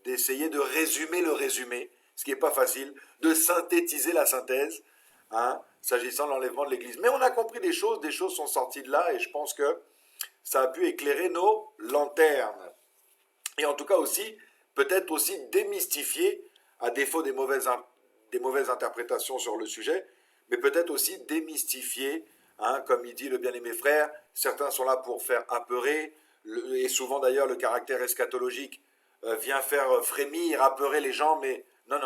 d'essayer de résumer le résumé, ce qui n'est pas facile, de synthétiser la synthèse, hein, s'agissant de l'enlèvement de l'Église. Mais on a compris des choses sont sorties de là, et je pense que ça a pu éclairer nos lanternes. Et en tout cas aussi, peut-être aussi démystifier, à défaut des mauvaises interprétations sur le sujet, mais peut-être aussi démystifier, hein, comme il dit le bien-aimé frère, certains sont là pour faire apeurer, et souvent d'ailleurs le caractère eschatologique vient faire frémir, apeurer les gens, mais non,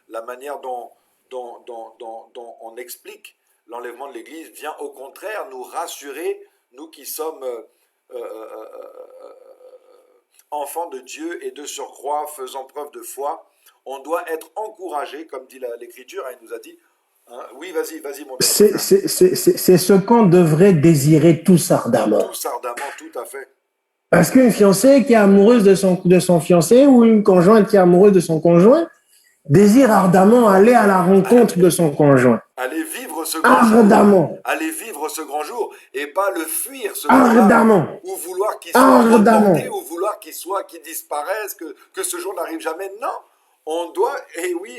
la manière dont on explique l'enlèvement de l'Église vient au contraire nous rassurer, nous qui sommes enfants de Dieu et de surcroît faisant preuve de foi. On doit être encouragé, comme dit l'Écriture, il nous a dit, hein, oui, vas-y, mon bien. C'est ce qu'on devrait désirer tous ardemment. Tous ardemment, tout à fait. Parce qu'une fiancée qui est amoureuse de son fiancé ou une conjointe qui est amoureuse de son conjoint désire ardemment aller à la rencontre de son conjoint. Aller vivre ce grand jour. Aller vivre ce grand jour et pas le fuir ce grand jour. Ou vouloir qu'il soit remporté, ou vouloir qu'il disparaisse, que ce jour n'arrive jamais. Non, on doit, et oui.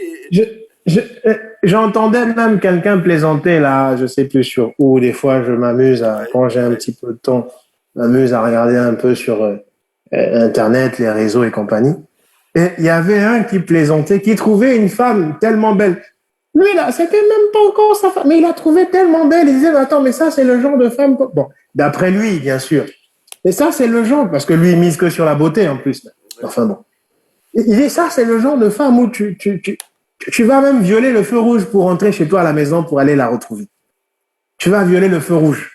J'entendais même quelqu'un plaisanter là, je sais plus sur où, des fois je m'amuse quand j'ai un petit peu de temps, m'amuse à regarder un peu sur Internet, les réseaux et compagnie. Et il y avait un qui plaisantait, qui trouvait une femme tellement belle. Lui, là, c'était même pas encore sa femme, mais il l'a trouvée tellement belle. Il disait, attends, mais ça, c'est le genre de femme... Bon, d'après lui, bien sûr. Mais ça, c'est le genre, parce que lui, il mise que sur la beauté, en plus. Enfin bon. Il dit, ça, c'est le genre de femme où tu Tu vas même violer le feu rouge pour rentrer chez toi à la maison pour aller la retrouver. Tu vas violer le feu rouge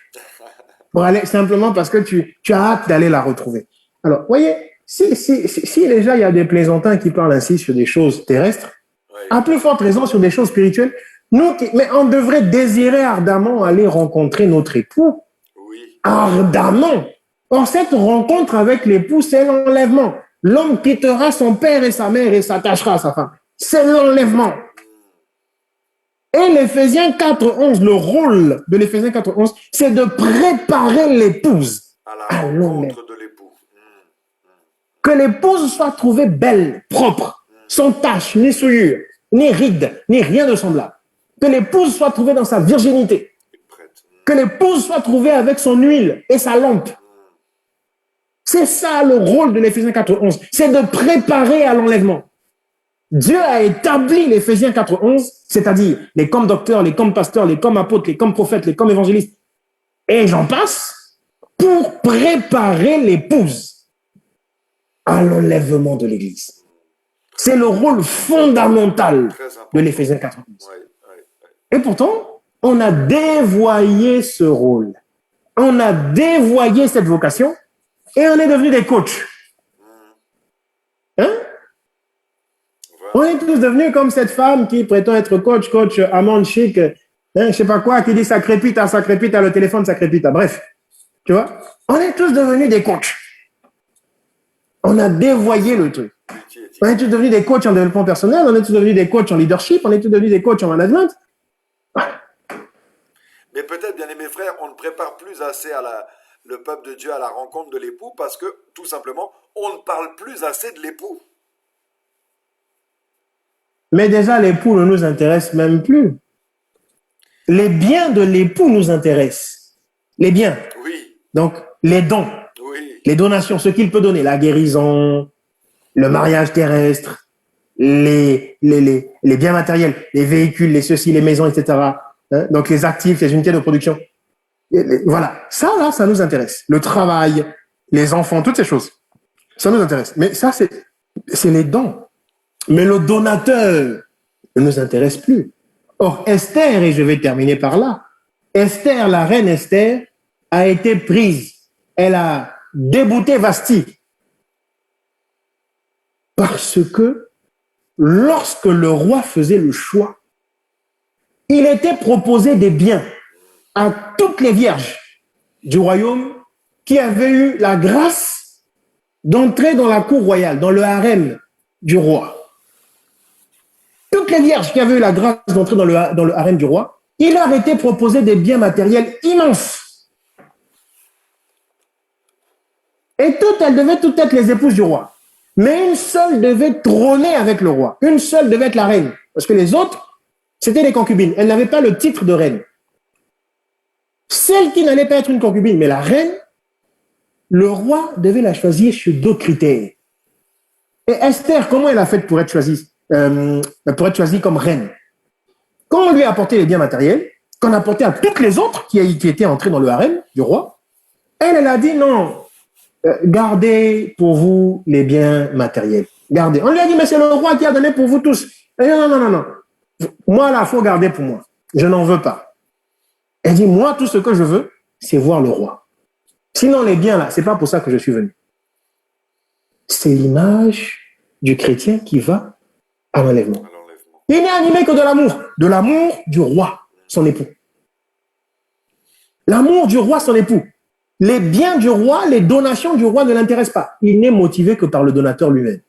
pour aller simplement parce que tu as hâte d'aller la retrouver. Alors, voyez, si déjà il y a des plaisantins qui parlent ainsi sur des choses terrestres, Oui. à plus forte raison sur des choses spirituelles, mais on devrait désirer ardemment aller rencontrer notre époux. Oui. Ardemment. Or, cette rencontre avec l'époux, c'est l'enlèvement. L'homme quittera son père et sa mère et s'attachera à sa femme. C'est l'enlèvement. Et l'Éphésiens 4.11, le rôle de l'Éphésiens 4.11, c'est de préparer l'épouse À la à l'enlèvement. rencontre de l'époux. Que l'épouse soit trouvée belle, propre, sans tache, ni souillure, ni ride, ni rien de semblable. Que l'épouse soit trouvée dans sa virginité. Prête. Que l'épouse soit trouvée avec son huile et sa lampe. C'est ça le rôle de l'Éphésiens 4.11. C'est de préparer à l'enlèvement. Dieu a établi l'Éphésiens 4.11, c'est-à-dire les comme docteurs, les comme pasteurs, les comme apôtres, les comme prophètes, les comme évangélistes, et j'en passe, pour préparer l'épouse à l'enlèvement de l'Église. C'est le rôle fondamental de l'Éphésiens 4.11. Ouais, ouais, ouais. Et pourtant, on a dévoyé ce rôle. On a dévoyé cette vocation et on est devenu des coachs. Hein? On est tous devenus comme cette femme qui prétend être coach amande chic, hein, je sais pas quoi, qui dit ça crépite, le téléphone, ça crépite. Bref, tu vois, on est tous devenus des coachs. On a dévoyé le truc. On est tous devenus des coachs en développement personnel, on est tous devenus des coachs en leadership, on est tous devenus des coachs en management. Mais peut-être, bien aimés frères, on ne prépare plus assez le peuple de Dieu à la rencontre de l'époux parce que, tout simplement, on ne parle plus assez de l'époux. Mais déjà, l'époux ne nous intéresse même plus. Les biens de l'époux nous intéressent. Les biens. Oui. Donc, les dons. Oui. Les donations, ce qu'il peut donner. La guérison, le mariage terrestre, les biens matériels, les véhicules, les ceci, les maisons, etc. Hein? Donc, les actifs, les unités de production. Voilà. Ça, là, ça nous intéresse. Le travail, les enfants, toutes ces choses. Ça nous intéresse. Mais ça, c'est les dons. Mais le donateur ne nous intéresse plus. Or, Esther, et je vais terminer par là, Esther, la reine Esther, a été prise. Elle a débouté Vasti. Parce que lorsque le roi faisait le choix, il était proposé des biens à toutes les vierges du royaume qui avaient eu la grâce d'entrer dans la cour royale, dans le harem du roi. Toutes les vierges qui avaient eu la grâce d'entrer dans le harem du roi, il leur était proposé des biens matériels immenses. Et elles devaient toutes être les épouses du roi. Mais une seule devait trôner avec le roi. Une seule devait être la reine. Parce que les autres, c'était les concubines. Elles n'avaient pas le titre de reine. Celle qui n'allait pas être une concubine, mais la reine, le roi devait la choisir sur d'autres critères. Et Esther, comment elle a fait pour être choisie comme reine? Quand on lui a apporté les biens matériels, qu'on a apporté à toutes les autres qui étaient entrées dans le harem du roi, elle a dit non, gardez pour vous les biens matériels. Gardez. On lui a dit, mais c'est le roi qui a donné pour vous tous. Elle dit, non. Moi, là, il faut garder pour moi. Je n'en veux pas. Elle dit, moi, tout ce que je veux, c'est voir le roi. Sinon, les biens, là, c'est pas pour ça que je suis venu. C'est l'image du chrétien qui va à l'enlèvement. Il n'est animé que de l'amour du roi, son époux. L'amour du roi, son époux. Les biens du roi, les donations du roi ne l'intéressent pas. Il n'est motivé que par le donateur lui-même.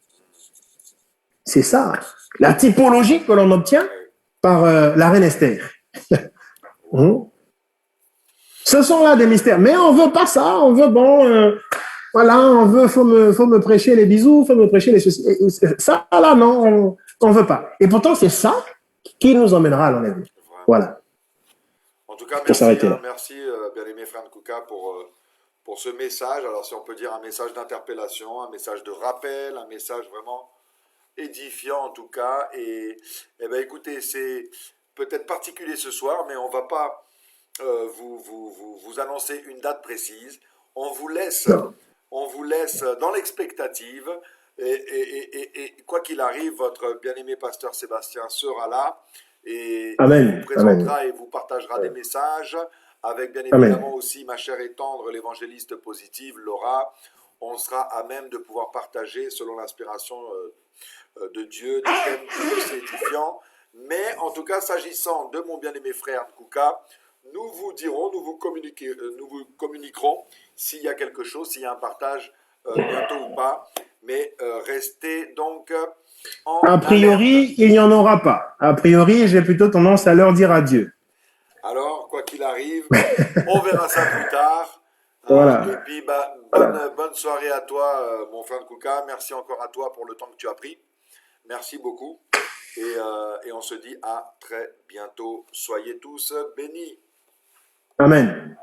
C'est ça, la typologie que l'on obtient par la reine Esther. Ce sont là des mystères. Mais on veut pas ça. On veut, faut me prêcher les bisous, faut me prêcher les ceci. Ça, là, non, on veut pas. Et pourtant, c'est ça qui nous emmènera à l'enlèvement. Voilà. En tout cas, merci bien-aimé frère Nkouka, pour ce message. Alors, si on peut dire un message d'interpellation, un message de rappel, un message vraiment édifiant en tout cas. Et ben, écoutez, c'est peut-être particulier ce soir, mais on ne va pas vous annoncer une date précise. On vous laisse dans l'expectative Et quoi qu'il arrive, votre bien-aimé pasteur Sébastien sera là et il vous Amen. Amen. présentera et vous partagera des messages avec bien Amen. évidemment aussi ma chère et tendre, l'évangéliste positive, Laura. On sera à même de pouvoir partager selon l'inspiration de Dieu des thèmes tout aussi édifiants. Mais en tout cas, s'agissant de mon bien-aimé frère Nkouka, nous vous dirons, nous vous communiquerons s'il y a quelque chose, s'il y a un partage bientôt ou pas. Mais restez donc en A alerte. priori, il n'y en aura pas. A priori, j'ai plutôt tendance à leur dire adieu. Alors, quoi qu'il arrive, on verra ça plus tard. Voilà. Et puis, bonne soirée à toi, mon frère Nkouka. Merci encore à toi pour le temps que tu as pris. Merci beaucoup. Et on se dit à très bientôt. Soyez tous bénis. Amen.